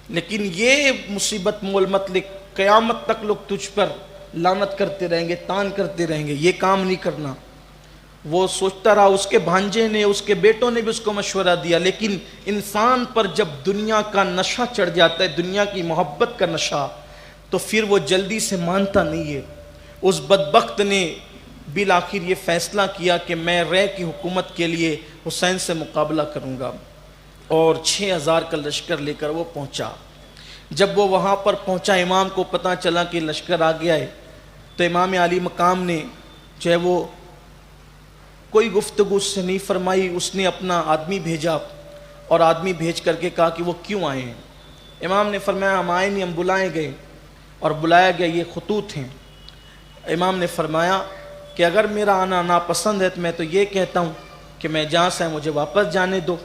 لیکن یہ مصیبت مول مت لکھ، قیامت تک لوگ تجھ پر لعنت کرتے رہیں گے، تان کرتے رہیں گے، یہ کام نہیں کرنا۔ وہ سوچتا رہا، اس کے بھانجے نے، اس کے بیٹوں نے بھی اس کو مشورہ دیا، لیکن انسان پر جب دنیا کا نشہ چڑھ جاتا ہے، دنیا کی محبت کا نشہ، تو پھر وہ جلدی سے مانتا نہیں ہے۔ اس بدبخت نے بالآخر یہ فیصلہ کیا کہ میں رے کی حکومت کے لیے حسین سے مقابلہ کروں گا، اور 6000 کا لشکر لے کر وہ پہنچا۔ جب وہ وہاں پر پہنچا، امام کو پتہ چلا کہ لشکر آ گیا ہے، تو امام علی مقام نے جو ہے وہ کوئی گفتگو اس سے نہیں فرمائی، اس نے اپنا آدمی بھیجا، اور آدمی بھیج کر کے کہا کہ وہ کیوں آئے ہیں؟ امام نے فرمایا ہم آئے نہیں، ہم بلائے گئے، اور بلایا گیا یہ خطوط ہیں۔ امام نے فرمایا کہ اگر میرا آنا ناپسند ہے تو میں تو یہ کہتا ہوں کہ میں جہاں سے مجھے واپس جانے دو۔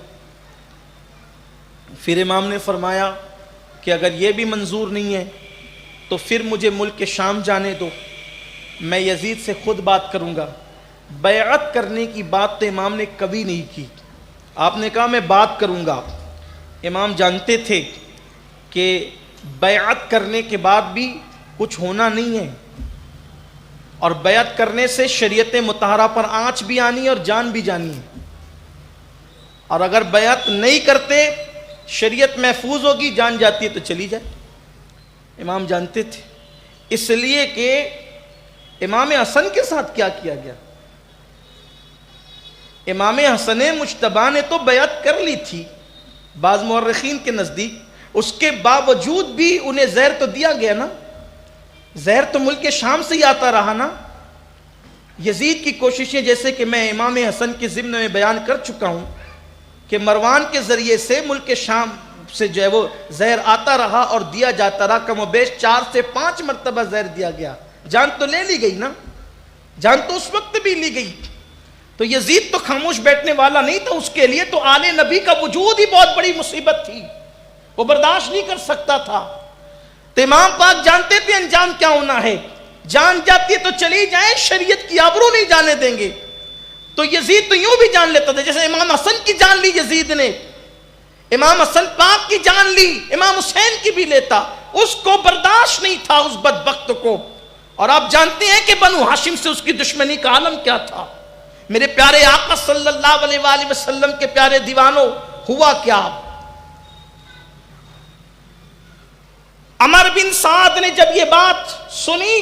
پھر امام نے فرمایا کہ اگر یہ بھی منظور نہیں ہے تو پھر مجھے ملک شام جانے دو، میں یزید سے خود بات کروں گا۔ بیعت کرنے کی بات تو امام نے کبھی نہیں کی، آپ نے کہا میں بات کروں گا۔ امام جانتے تھے کہ بیعت کرنے کے بعد بھی کچھ ہونا نہیں ہے، اور بیعت کرنے سے شریعت مطہرہ پر آنچ بھی آنی ہے اور جان بھی جانی ہے، اور اگر بیعت نہیں کرتے شریعت محفوظ ہوگی، جان جاتی ہے تو چلی جائے۔ امام جانتے تھے، اس لیے کہ امام حسن کے ساتھ کیا کیا گیا، امام حسن مجتبیٰ نے تو بیعت کر لی تھی بعض مورخین کے نزدیک، اس کے باوجود بھی انہیں زہر تو دیا گیا نا، زہر تو ملک شام سے ہی آتا رہا نا۔ یزید کی کوششیں، جیسے کہ میں امام حسن کے ضمن میں بیان کر چکا ہوں کہ مروان کے ذریعے سے ملک شام سے جو ہے وہ زہر آتا رہا اور دیا جاتا رہا، کم و بیش 4 سے 5 مرتبہ زہر دیا گیا، جان تو لے لی گئی نا، جان تو اس وقت بھی لی گئی۔ تو یزید تو خاموش بیٹھنے والا نہیں تھا، اس کے لیے تو آل نبی کا وجود ہی بہت بڑی مصیبت تھی، وہ برداشت نہیں کر سکتا تھا۔ تو امام پاک جانتے تھے انجام کیا ہونا ہے، جان جاتی ہے تو چلی جائیں، شریعت کی آبرو نہیں جانے دیں گے۔ تو یزید تو یوں بھی جان لیتا تھا، جیسے امام حسن کی جان لی یزید نے، امام حسن پاک کی جان لی، امام حسین کی بھی لیتا، اس کو برداشت نہیں تھا اس بدبخت کو۔ اور آپ جانتے ہیں کہ بنو ہاشم سے اس کی دشمنی کا عالم کیا تھا۔ میرے پیارے آقا صلی اللہ علیہ وآلہ وسلم کے پیارے دیوانوں، ہوا کیا؟ عمر بن سعد نے جب یہ بات سنی،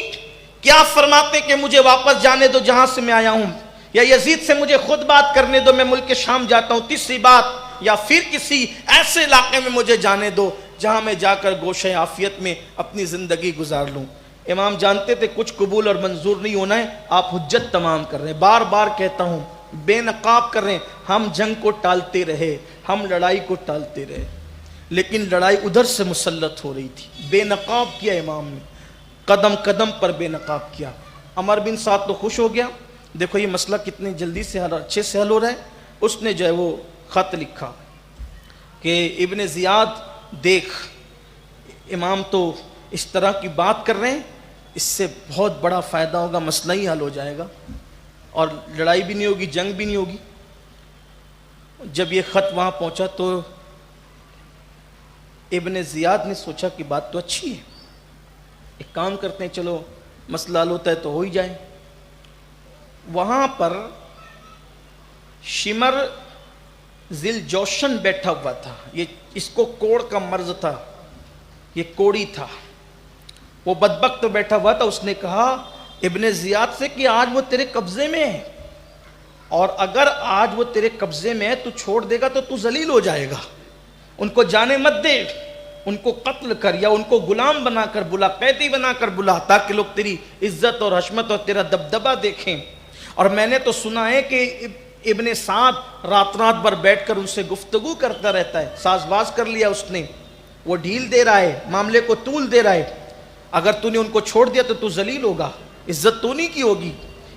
کیا فرماتے کہ مجھے واپس جانے دو جہاں سے میں آیا ہوں، یا یزید سے مجھے خود بات کرنے دو، میں ملک شام جاتا ہوں، تیسری بات، یا پھر کسی ایسے علاقے میں مجھے جانے دو جہاں میں جا کر گوشہ عافیت میں اپنی زندگی گزار لوں۔ امام جانتے تھے کچھ قبول اور منظور نہیں ہونا ہے، آپ حجت تمام کر رہے ہیں، بار بار کہتا ہوں، بے نقاب کر رہے ہیں۔ ہم جنگ کو ٹالتے رہے، ہم لڑائی کو ٹالتے رہے، لیکن لڑائی ادھر سے مسلط ہو رہی تھی۔ بے نقاب کیا امام نے، قدم قدم پر بے نقاب کیا۔ عمر بن سعد تو خوش ہو گیا، دیکھو یہ مسئلہ کتنی جلدی سے اچھے سے حل ہو رہا ہے۔ اس نے جو ہے وہ خط لکھا کہ ابن زیاد دیکھ، امام تو اس طرح کی بات کر رہے ہیں، اس سے بہت بڑا فائدہ ہوگا، مسئلہ ہی حل ہو جائے گا، اور لڑائی بھی نہیں ہوگی، جنگ بھی نہیں ہوگی۔ جب یہ خط وہاں پہنچا تو ابن زیاد نے سوچا کہ بات تو اچھی ہے، ایک کام کرتے ہیں، چلو مسئلہ حل ہوتا ہے تو ہو ہی جائے۔ وہاں پر شمر ذل جوشن بیٹھا ہوا تھا، یہ اس کو کوڑ کا مرض تھا، یہ کوڑی تھا، وہ بدبخت بیٹھا ہوا تھا۔ اس نے کہا ابن زیاد سے کہ آج وہ تیرے قبضے میں ہے، اور اگر آج وہ تیرے قبضے میں ہے تو چھوڑ دے گا تو تو ذلیل ہو جائے گا، ان کو جانے مت دے، ان کو قتل کر یا ان کو غلام بنا کر بلا، قیدی بنا کر بلا، تاکہ لوگ تیری عزت اور حشمت اور تیرا دبدبہ دیکھیں۔ اور میں نے تو سنا ہے کہ ابن سعد رات بھر بیٹھ کر ان سے گفتگو کرتا رہتا ہے، ساز باز کر لیا اس نے، وہ ڈھیل دے رہا ہے، معاملے کو طول دے رہا ہے، اگر تو نے ان کو چھوڑ دیا تو تو ذلیل ہوگا، عزت تو نہیں کی ہوگی۔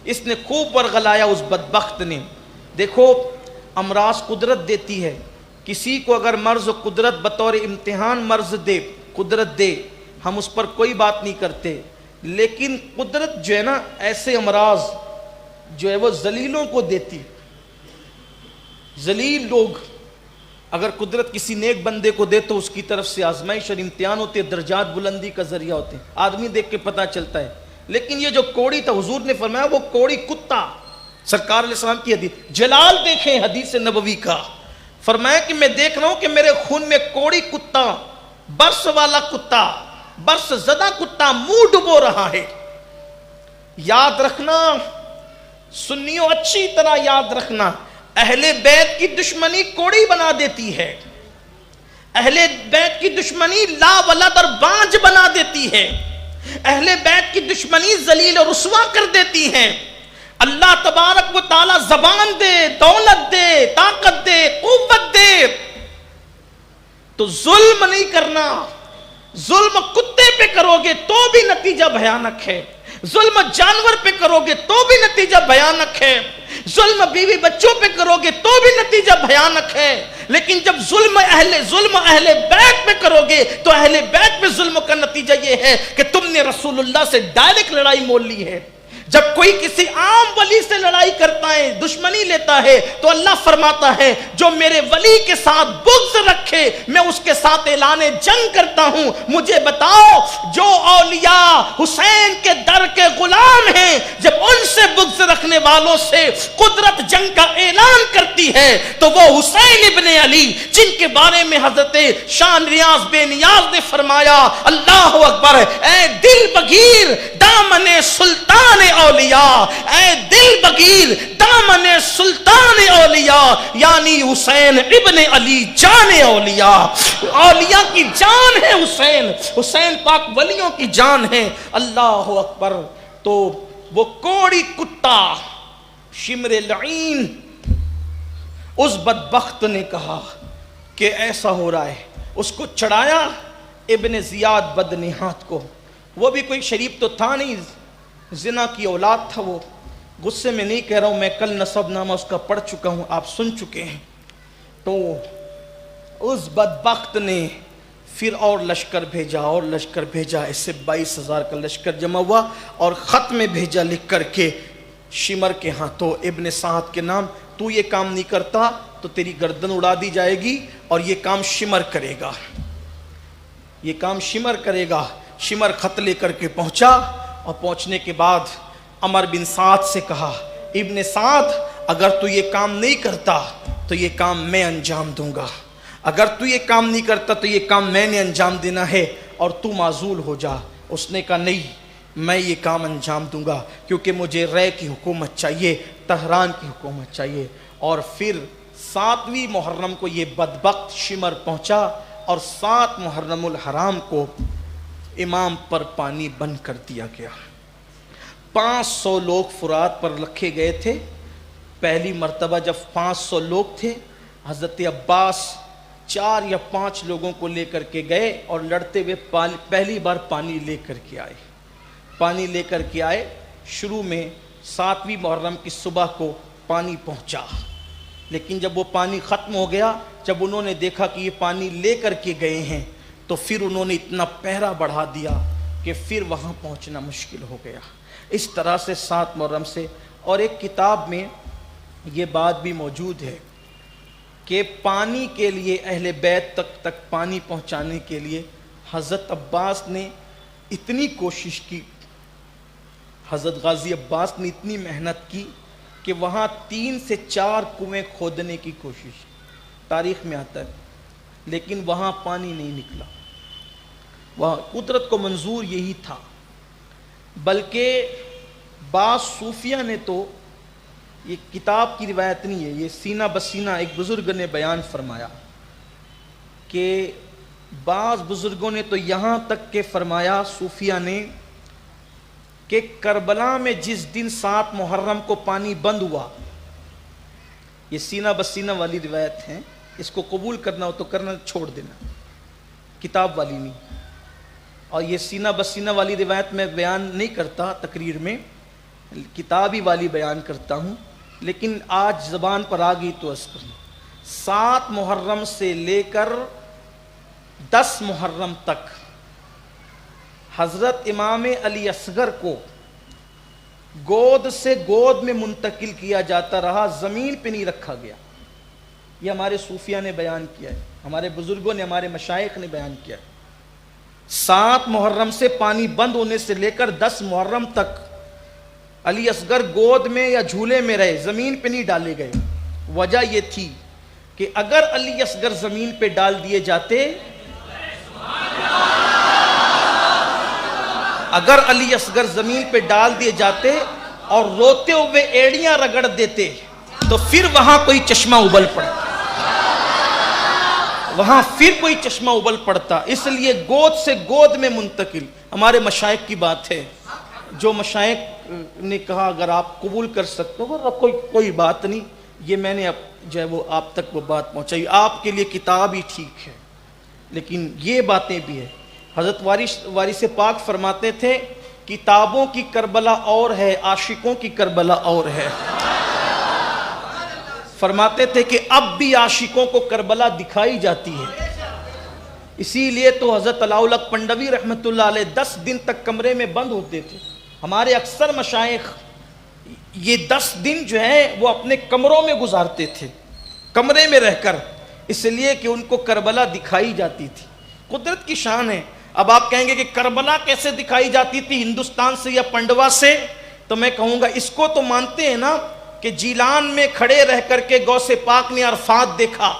اس نے خوب ورغلایا اس بدبخت نے۔ دیکھو امراض قدرت دیتی ہے، کسی کو اگر مرض و قدرت بطور امتحان مرض دے، قدرت دے، ہم اس پر کوئی بات نہیں کرتے، لیکن قدرت جو ہے نا ایسے امراض جو ہے وہ ذلیلوں کو دیتی۔ ذلیل لوگ اگر قدرت کسی نیک بندے کو دے تو اس کی طرف سے آزمائش اور امتحان ہوتے، درجات بلندی کا ذریعہ ہوتے ہیں، آدمی دیکھ کے پتہ چلتا ہے۔ لیکن یہ جو کوڑی تھا، حضور نے فرمایا وہ کوڑی کتا، سرکار علیہ السلام کی حدیث، جلال دیکھیں حدیث نبوی کا، فرمایا کہ میں دیکھ رہا ہوں کہ میرے خون میں کوڑی کتا، برس والا کتا، برس زدہ کتا منہ ڈبو رہا ہے۔ یاد رکھنا سنیوں، اچھی طرح یاد رکھنا، اہل بیت کی دشمنی کوڑی بنا دیتی ہے، اہل بیت کی دشمنی لا ولد اور بانج بنا دیتی ہے، اہل بیت کی دشمنی ذلیل اور رسوا کر دیتی ہے۔ اللہ تبارک و تعالی زبان دے، دولت دے، طاقت دے، قوت دے تو ظلم نہیں کرنا۔ ظلم کتے پہ کرو گے تو بھی نتیجہ بھیانک ہے، ظلم جانور پہ کرو گے تو بھی نتیجہ بھیانک ہے، ظلم بیوی بچوں پہ کرو گے تو بھی نتیجہ بھیانک ہے، لیکن جب ظلم اہل بیت پہ کرو گے تو اہل بیت پہ ظلم کا نتیجہ یہ ہے کہ تم نے رسول اللہ سے ڈائریکٹ لڑائی مول لی ہے۔ جب کوئی کسی عام ولی سے لڑائی کرتا ہے، دشمنی لیتا ہے، تو اللہ فرماتا ہے جو میرے ولی کے ساتھ بغض رکھے میں اس کے ساتھ اعلان جنگ کرتا ہوں۔ مجھے بتاؤ جو اولیاء حسین کے در کے غلام ہیں، جب ان سے بغض رکھنے والوں سے قدرت جنگ کا اعلان کرتی ہے تو وہ حسین ابن علی جن کے بارے میں حضرت شان ریاض بے نیاز نے فرمایا اللہ اکبر، اے دل بگیر دامن سلطان اولیاء، اے دل بگیر دامن سلطان اولیاء، یعنی حسین ابن علی جان اولیاء، اولیاء کی جان ہے حسین، حسین پاک ولیوں کی جان ہے۔ اللہ اکبر۔ تو وہ کوڑی کتا شمر لعین اس بدبخت نے کہا کہ ایسا ہو رہا ہے، اس کو چڑھایا ابن زیاد بدنہاد کو، وہ بھی کوئی شریف تو تھا نہیں، زنا کی اولاد تھا، وہ غصے میں نہیں کہہ رہا ہوں میں، کل نسب نامہ اس کا پڑھ چکا ہوں، آپ سن چکے ہیں۔ تو اس بدبخت نے پھر اور لشکر بھیجا اور لشکر بھیجا، اس سے 22,000 کا لشکر جمع ہوا اور خط میں بھیجا لکھ کر کے شمر کے ہاتھوں ابن سعد کے نام، تو یہ کام نہیں کرتا تو تیری گردن اڑا دی جائے گی اور یہ کام شمر کرے گا، یہ کام شمر کرے گا۔ شمر خط لے کر کے پہنچا اور پہنچنے کے بعد عمر بن سعد سے کہا ابن سعد اگر تو یہ کام نہیں کرتا تو یہ کام میں انجام دوں گا، اگر تو یہ کام نہیں کرتا تو یہ کام میں نے انجام دینا ہے اور تو معزول ہو جا۔ اس نے کہا نہیں، میں یہ کام انجام دوں گا کیونکہ مجھے رے کی حکومت چاہیے، طہران کی حکومت چاہیے۔ اور پھر 7ویں محرم کو یہ بدبخت شمر پہنچا اور 7 محرم الحرام کو امام پر پانی بند کر دیا گیا۔ 500 لوگ فرات پر رکھے گئے تھے۔ پہلی مرتبہ جب 500 لوگ تھے، حضرت عباس 4 یا 5 لوگوں کو لے کر کے گئے اور لڑتے ہوئے پہلی بار پانی لے کر کے آئے، پانی لے کر کے آئے۔ شروع میں 7ویں محرم کی صبح کو پانی پہنچا، لیکن جب وہ پانی ختم ہو گیا، جب انہوں نے دیکھا کہ یہ پانی لے کر کے گئے ہیں تو پھر انہوں نے اتنا پہرا بڑھا دیا کہ پھر وہاں پہنچنا مشکل ہو گیا۔ اس طرح سے 7 محرم سے، اور ایک کتاب میں یہ بات بھی موجود ہے کہ پانی کے لیے اہل بیت تک پانی پہنچانے کے لیے حضرت عباس نے اتنی کوشش کی حضرت غازی عباس نے، اتنی محنت کی کہ وہاں 3 سے 4 کنویں کھودنے کی کوشش، تاریخ میں آتا ہے، لیکن وہاں پانی نہیں نکلا۔ وہاں قدرت کو منظور یہی تھا۔ بلکہ بعض صوفیہ نے تو، یہ کتاب کی روایت نہیں ہے، یہ سینہ بسینہ ایک بزرگ نے بیان فرمایا کہ بعض بزرگوں نے تو یہاں تک کہ فرمایا صوفیہ نے کہ کربلا میں جس دن 7 محرم کو پانی بند ہوا، یہ سینہ بسینہ والی روایت ہے، اس کو قبول کرنا ہو تو کرنا، چھوڑ دینا، کتاب والی نہیں۔ اور یہ سینہ بسینہ والی روایت میں بیان نہیں کرتا تقریر میں، کتابی والی بیان کرتا ہوں، لیکن آج زبان پر آ گئی تو عرض کرنا۔ 7 محرم سے لے کر 10 محرم تک حضرت امام علی اصغر کو گود سے گود میں منتقل کیا جاتا رہا، زمین پہ نہیں رکھا گیا۔ یہ ہمارے صوفیہ نے بیان کیا ہے، ہمارے بزرگوں نے، ہمارے مشائخ نے بیان کیا ہے۔ 7 محرم سے پانی بند ہونے سے لے کر 10 محرم تک علی اصغر گود میں یا جھولے میں رہے، زمین پہ نہیں ڈالے گئے۔ وجہ یہ تھی کہ اگر علی اصغر زمین پہ ڈال دیے جاتے، اگر علی اصغر زمین پہ ڈال دیے جاتے اور روتے ہوئے ایڑیاں رگڑ دیتے تو پھر وہاں کوئی چشمہ ابل پڑتا، وہاں پھر کوئی چشمہ ابل پڑتا۔ اس لیے گود سے گود میں منتقل، ہمارے مشائخ کی بات ہے، جو مشائخ نے کہا اگر آپ قبول کر سکتے ہو کوئی بات نہیں، یہ میں نے جو ہے وہ آپ تک وہ بات پہنچائی، آپ کے لیے کتاب ہی ٹھیک ہے، لیکن یہ باتیں بھی ہے۔ حضرت وارث پاک فرماتے تھے کتابوں کی کربلا اور ہے، عاشقوں کی کربلا اور ہے۔ فرماتے تھے کہ اب بھی عاشقوں کو کربلا دکھائی جاتی ہے۔ اسی لیے تو حضرت علاء الحق پنڈوی رحمۃ اللہ علیہ 10 دن تک کمرے میں بند ہوتے تھے۔ ہمارے اکثر مشائخ یہ 10 دن جو ہے وہ اپنے کمروں میں گزارتے تھے، کمرے میں رہ کر، اس لیے کہ ان کو کربلا دکھائی جاتی تھی۔ قدرت کی شان ہے۔ اب آپ کہیں گے کہ کربلا کیسے دکھائی جاتی تھی، ہندوستان سے یا پنڈوا سے؟ تو میں کہوں گا اس کو تو مانتے ہیں نا کہ جیلان میں کھڑے رہ کر کے غوث پاک نے عرفات دیکھا،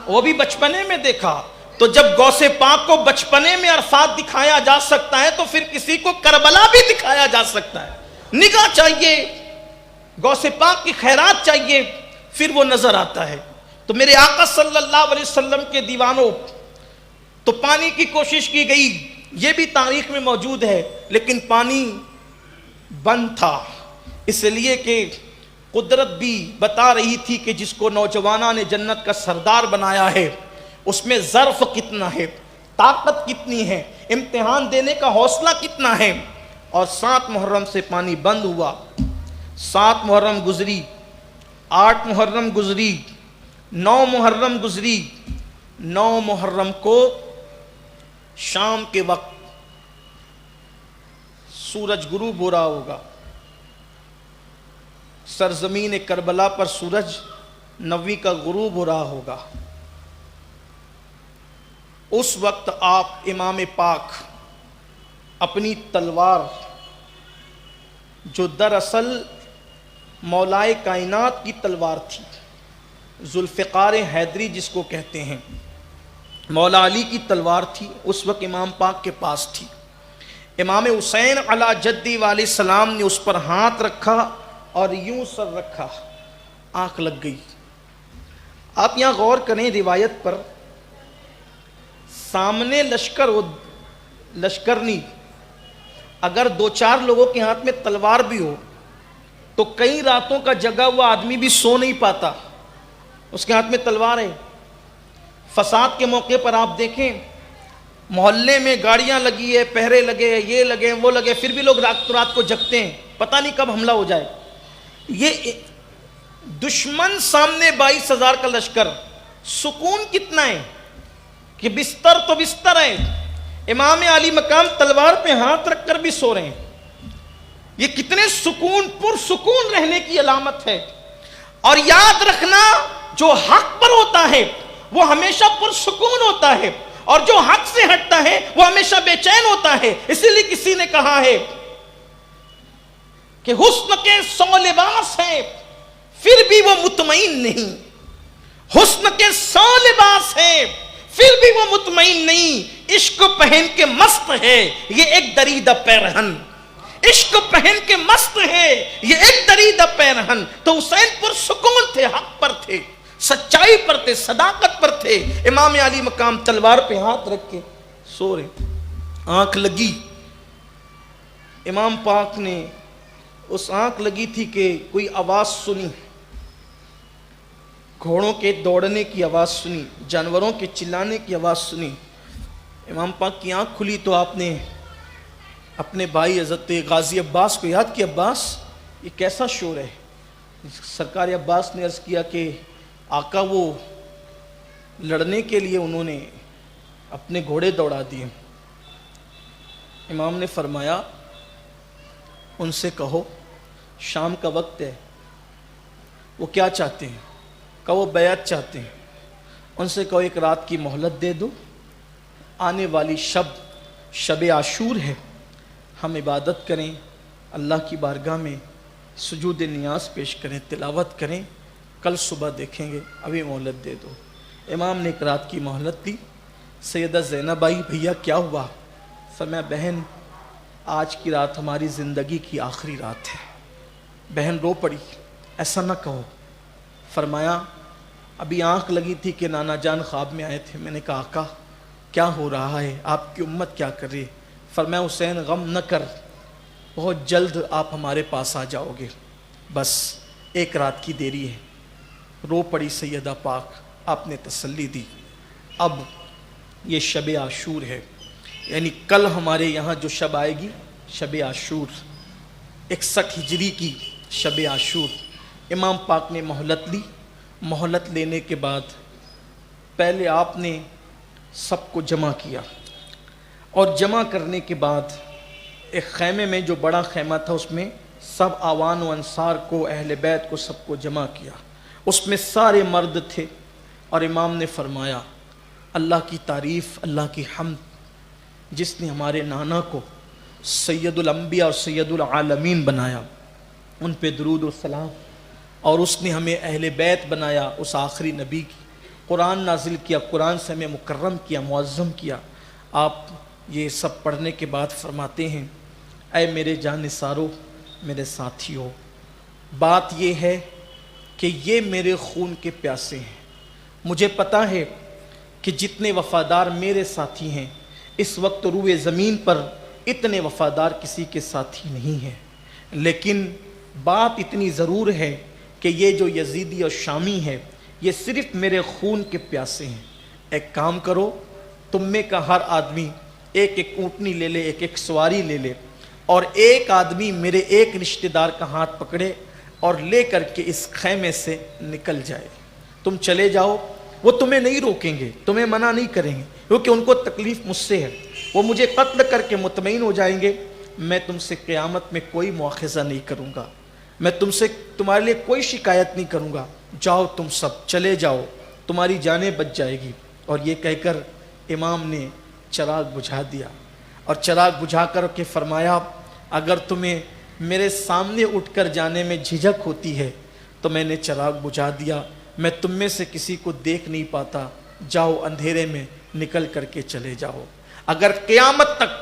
وہ بھی بچپنے میں دیکھا۔ تو جب غوث پاک کو بچپنے میں عرفات دکھایا جا سکتا ہے تو پھر کسی کو کربلا بھی دکھایا جا سکتا ہے۔ نگاہ چاہیے، غوث پاک کی خیرات چاہیے، پھر وہ نظر آتا ہے۔ تو میرے آقا صلی اللہ علیہ وسلم کے دیوانوں، تو پانی کی کوشش کی گئی، یہ بھی تاریخ میں موجود ہے، لیکن پانی بند تھا، اس لیے کہ قدرت بھی بتا رہی تھی کہ جس کو نوجوانوں نے جنت کا سردار بنایا ہے اس میں ظرف کتنا ہے، طاقت کتنی ہے، امتحان دینے کا حوصلہ کتنا ہے۔ اور 7 محرم سے پانی بند ہوا، 7 محرم گزری، 8 محرم گزری، 9 محرم گزری۔ 9 محرم کو شام کے وقت سورج غروب ہو رہا ہوگا، سرزمین کربلا پر سورج 9ویں کا غروب ہو رہا ہوگا۔ اس وقت آپ امام پاک اپنی تلوار، جو دراصل مولائے کائنات کی تلوار تھی، ذوالفقار حیدری جس کو کہتے ہیں، مولا علی کی تلوار تھی، اس وقت امام پاک کے پاس تھی۔ امام حسین علی جدی علیہ السلام نے اس پر ہاتھ رکھا اور یوں سر رکھا، آنکھ لگ گئی۔ آپ یہاں غور کریں روایت پر، سامنے لشکر ہو، لشکر نہیں، اگر 2-4 لوگوں کے ہاتھ میں تلوار بھی ہو تو کئی راتوں کا جگا ہوا آدمی بھی سو نہیں پاتا، اس کے ہاتھ میں تلوار ہے۔ فساد کے موقع پر آپ دیکھیں، محلے میں گاڑیاں لگی ہے، پہرے لگے ہیں، یہ لگے وہ لگے، پھر بھی لوگ رات کو جگتے ہیں، پتہ نہیں کب حملہ ہو جائے۔ یہ دشمن سامنے 22,000 کا لشکر، سکون کتنا ہے کہ بستر تو بستر ہے، امام علی مقام تلوار پہ ہاتھ رکھ کر بھی سو رہے ہیں۔ یہ کتنے پرسکون رہنے کی علامت ہے۔ اور یاد رکھنا جو حق پر ہوتا ہے وہ ہمیشہ پرسکون ہوتا ہے، اور جو حق سے ہٹتا ہے وہ ہمیشہ بے چین ہوتا ہے. اسی لیے کسی نے کہا ہے کہ حسن کے 100 لباس ہیں پھر بھی وہ مطمئن نہیں. حسن کے 100 لباس ہیں پھر بھی وہ مطمئن نہیں. عشق پہن کے مست ہے یہ ایک دریدہ پیرہن. عشق پہن کے مست ہے یہ ایک دریدہ پیرہن. تو حسین پر سکون تھے, حق پر تھے, سچائی پر تھے, صداقت پر تھے. امام علی مقام تلوار پہ ہاتھ رکھ کے سو رہے, آنکھ لگی. امام پاک نے اس آنکھ لگی تھی کہ کوئی آواز سنی, گھوڑوں کے دوڑنے کی آواز سنی, جانوروں کے چلانے کی آواز سنی. امام پاک کی آنکھ کھلی تو آپ نے اپنے بھائی حضرت غازی عباس کو یاد کیا, عباس یہ کیسا شور ہے؟ سرکار عباس نے عرض کیا کہ آقا وہ لڑنے کے لیے انہوں نے اپنے گھوڑے دوڑا دیے. امام نے فرمایا ان سے کہو شام کا وقت ہے, وہ کیا چاہتے ہیں؟ کہ وہ بیعت چاہتے ہیں. ان سے کہو ایک رات کی مہلت دے دو, آنے والی شب عاشور ہے, ہم عبادت کریں, اللہ کی بارگاہ میں سجود نیاز پیش کریں, تلاوت کریں, کل صبح دیکھیں گے, ابھی مہلت دے دو. امام نے ایک رات کی مہلت دی. سیدہ زینب آئی, بھیا کیا ہوا؟ فرمایا بہن آج کی رات ہماری زندگی کی آخری رات ہے. بہن رو پڑی, ایسا نہ کہو. فرمایا ابھی آنکھ لگی تھی کہ نانا جان خواب میں آئے تھے. میں نے کہا آقا کیا ہو رہا ہے, آپ کی امت کیا کر رہی ہے؟ فرمایا حسین غم نہ کر, بہت جلد آپ ہمارے پاس آ جاؤ گے, بس ایک رات کی دیری ہے. رو پڑی سیدہ پاک, آپ نے تسلی دی. اب یہ شب عاشور ہے, یعنی کل ہمارے یہاں جو شب آئے گی شب عاشور, 61 ہجری کی شب عاشور. امام پاک نے مہلت لی. مہلت لینے کے بعد پہلے آپ نے سب کو جمع کیا, اور جمع کرنے کے بعد ایک خیمے میں, جو بڑا خیمہ تھا, اس میں سب آوان و انصار کو, اہل بیت کو, سب کو جمع کیا. اس میں سارے مرد تھے, اور امام نے فرمایا اللہ کی تعریف, اللہ کی حمد, جس نے ہمارے نانا کو سید الانبیاء اور سید العالمین بنایا, ان پہ درود و سلام, اور اس نے ہمیں اہل بیت بنایا, اس آخری نبی کی قرآن نازل کیا, قرآن سے ہمیں مکرم کیا, معظم کیا. آپ یہ سب پڑھنے کے بعد فرماتے ہیں اے میرے جانثارو, میرے ساتھیو, بات یہ ہے کہ یہ میرے خون کے پیاسے ہیں. مجھے پتہ ہے کہ جتنے وفادار میرے ساتھی ہیں اس وقت روئے زمین پر اتنے وفادار کسی کے ساتھی نہیں ہیں, لیکن بات اتنی ضرور ہے کہ یہ جو یزیدی اور شامی ہے یہ صرف میرے خون کے پیاسے ہیں. ایک کام کرو, تم میں کا ہر آدمی ایک ایک اونٹنی لے لے, ایک ایک سواری لے لے, اور ایک آدمی میرے ایک رشتہ دار کا ہاتھ پکڑے اور لے کر کے اس خیمے سے نکل جائے. تم چلے جاؤ, وہ تمہیں نہیں روکیں گے, تمہیں منع نہیں کریں گے, کیونکہ ان کو تکلیف مجھ سے ہے. وہ مجھے قتل کر کے مطمئن ہو جائیں گے. میں تم سے قیامت میں کوئی مواخذہ نہیں کروں گا, میں تمہارے لیے کوئی شکایت نہیں کروں گا. جاؤ تم سب چلے جاؤ, تمہاری جانیں بچ جائے گی. اور یہ کہہ کر امام نے چراغ بجھا دیا, اور چراغ بجھا کر کے فرمایا اگر تمہیں میرے سامنے اٹھ کر جانے میں جھجک ہوتی ہے تو میں نے چراغ بجھا دیا, میں تم میں سے کسی کو دیکھ نہیں پاتا, جاؤ اندھیرے میں نکل کر کے چلے جاؤ. اگر قیامت تک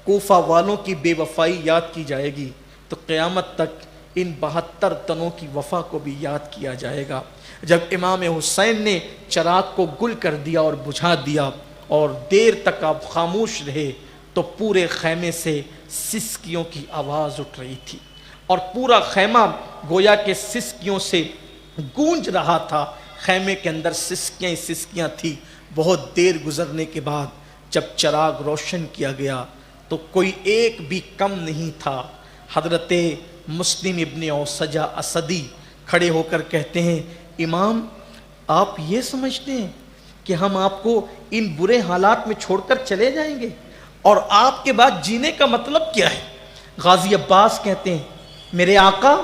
کوفہ والوں کی بے وفائی یاد کی جائے گی تو قیامت تک ان 72 تنوں کی وفا کو بھی یاد کیا جائے گا. جب امام حسین نے چراغ کو گل کر دیا اور بجھا دیا اور دیر تک آپ خاموش رہے تو پورے خیمے سے سسکیوں کی آواز اٹھ رہی تھی, اور پورا خیمہ گویا کہ سسکیوں سے گونج رہا تھا. خیمے کے اندر سسکیاں تھی. بہت دیر گزرنے کے بعد جب چراغ روشن کیا گیا تو کوئی ایک بھی کم نہیں تھا. حضرت مسلم ابن اوسجہ اسدی کھڑے ہو کر کہتے ہیں امام آپ یہ سمجھتے ہیں کہ ہم آپ کو ان برے حالات میں چھوڑ کر چلے جائیں گے, اور آپ کے بعد جینے کا مطلب کیا ہے؟ غازی عباس کہتے ہیں میرے آقا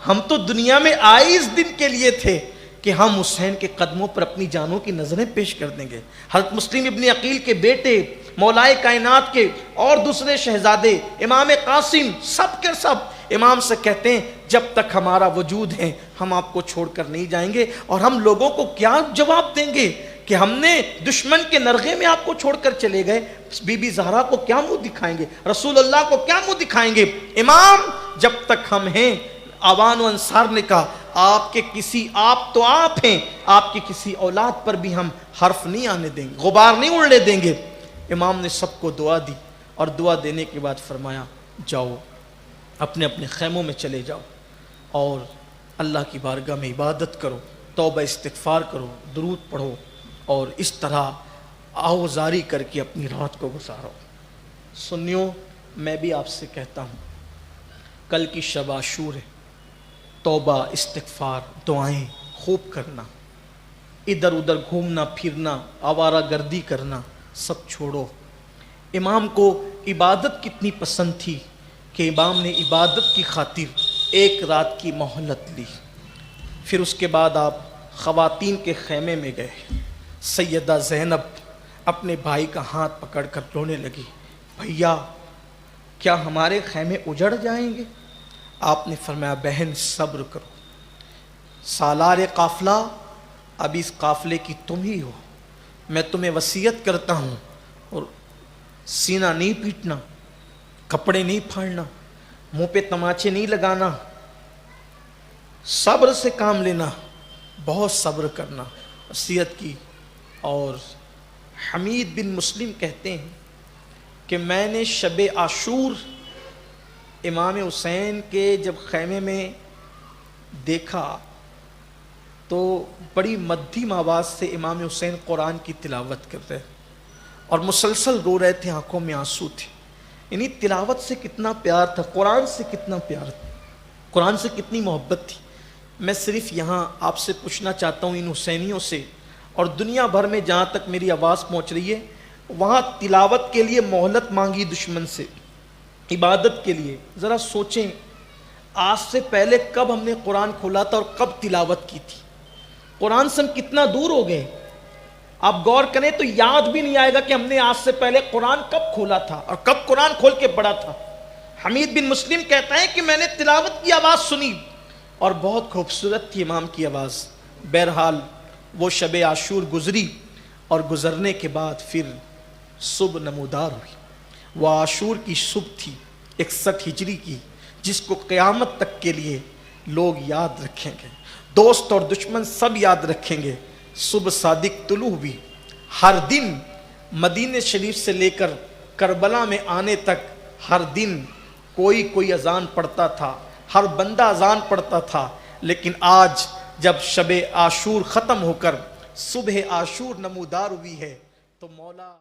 ہم تو دنیا میں آئے اس دن کے لیے تھے کہ ہم حسین کے قدموں پر اپنی جانوں کی نظریں پیش کر دیں گے۔ حضرت مسلم ابن عقیل کے بیٹے، مولائے کائنات کے اور دوسرے شہزادے امام قاسم سب کے سب امام سے کہتے ہیں جب تک ہمارا وجود ہے ہم آپ کو چھوڑ کر نہیں جائیں گے، اور ہم لوگوں کو کیا جواب دیں گے کہ ہم نے دشمن کے نرغے میں آپ کو چھوڑ کر چلے گئے، بی بی زہرا کو کیا منہ دکھائیں گے، رسول اللہ کو کیا منہ دکھائیں گے؟ امام جب تک ہم ہیں، آوان و انصار نے کہا آپ تو آپ ہیں، آپ کی کسی اولاد پر بھی ہم حرف نہیں آنے دیں گے، غبار نہیں اڑنے دیں گے۔ امام نے سب کو دعا دی، اور دعا دینے کے بعد فرمایا جاؤ اپنے اپنے خیموں میں چلے جاؤ اور اللہ کی بارگاہ میں عبادت کرو، توبہ استغفار کرو، درود پڑھو، اور اس طرح آوازاری کر کے اپنی رات کو گزارو۔ سنیو، میں بھی آپ سے کہتا ہوں کل کی شب عاشور ہے، توبہ استغفار دعائیں خوب کرنا، ادھر ادھر گھومنا پھرنا آوارہ گردی کرنا سب چھوڑو۔ امام کو عبادت کتنی پسند تھی کہ امام نے عبادت کی خاطر ایک رات کی مہلت لی۔ پھر اس کے بعد آپ خواتین کے خیمے میں گئے، سیدہ زینب اپنے بھائی کا ہاتھ پکڑ کر رونے لگی، بھیا کیا ہمارے خیمے اجڑ جائیں گے؟ آپ نے فرمایا بہن صبر کرو، سالار قافلہ اب اس قافلے کی تم ہی ہو، میں تمہیں وصیت کرتا ہوں، اور سینہ نہیں پیٹنا، کپڑے نہیں پھاڑنا، منہ پہ تماچے نہیں لگانا، صبر سے کام لینا، بہت صبر کرنا، وصیت کی۔ اور حمید بن مسلم کہتے ہیں کہ میں نے شب عاشور امام حسین کے جب خیمے میں دیکھا تو بڑی مدھم آواز سے امام حسین قرآن کی تلاوت کر رہے اور مسلسل رو رہے تھے، آنکھوں میں آنسو تھے۔ یعنی تلاوت سے کتنا پیار تھا، قرآن سے کتنا پیار تھا، قرآن سے کتنی محبت تھی۔ میں صرف یہاں آپ سے پوچھنا چاہتا ہوں ان حسینیوں سے، اور دنیا بھر میں جہاں تک میری آواز پہنچ رہی ہے وہاں تلاوت کے لیے مہلت مانگی دشمن سے، عبادت کے لیے، ذرا سوچیں آج سے پہلے کب ہم نے قرآن کھولا تھا اور کب تلاوت کی تھی؟ قرآن سے ہم کتنا دور ہو گئے، آپ غور کریں تو یاد بھی نہیں آئے گا کہ ہم نے آج سے پہلے قرآن کب کھولا تھا اور کب قرآن کھول کے پڑھا تھا۔ حمید بن مسلم کہتا ہے کہ میں نے تلاوت کی آواز سنی اور بہت خوبصورت تھی امام کی آواز۔ بہرحال وہ شب عاشور گزری، اور گزرنے کے بعد پھر صبح نمودار ہوئی۔ وہ عاشور کی صبح تھی 61 ہجری کی، جس کو قیامت تک کے لیے لوگ یاد رکھیں گے، دوست اور دشمن سب یاد رکھیں گے۔ صبح صادق طلوع ہوئی، ہر دن مدینہ شریف سے لے کر کربلا میں آنے تک ہر دن کوئی اذان پڑھتا تھا، ہر بندہ اذان پڑھتا تھا، لیکن آج جب شب عاشور ختم ہو کر صبح عاشور نمودار ہوئی ہے تو مولا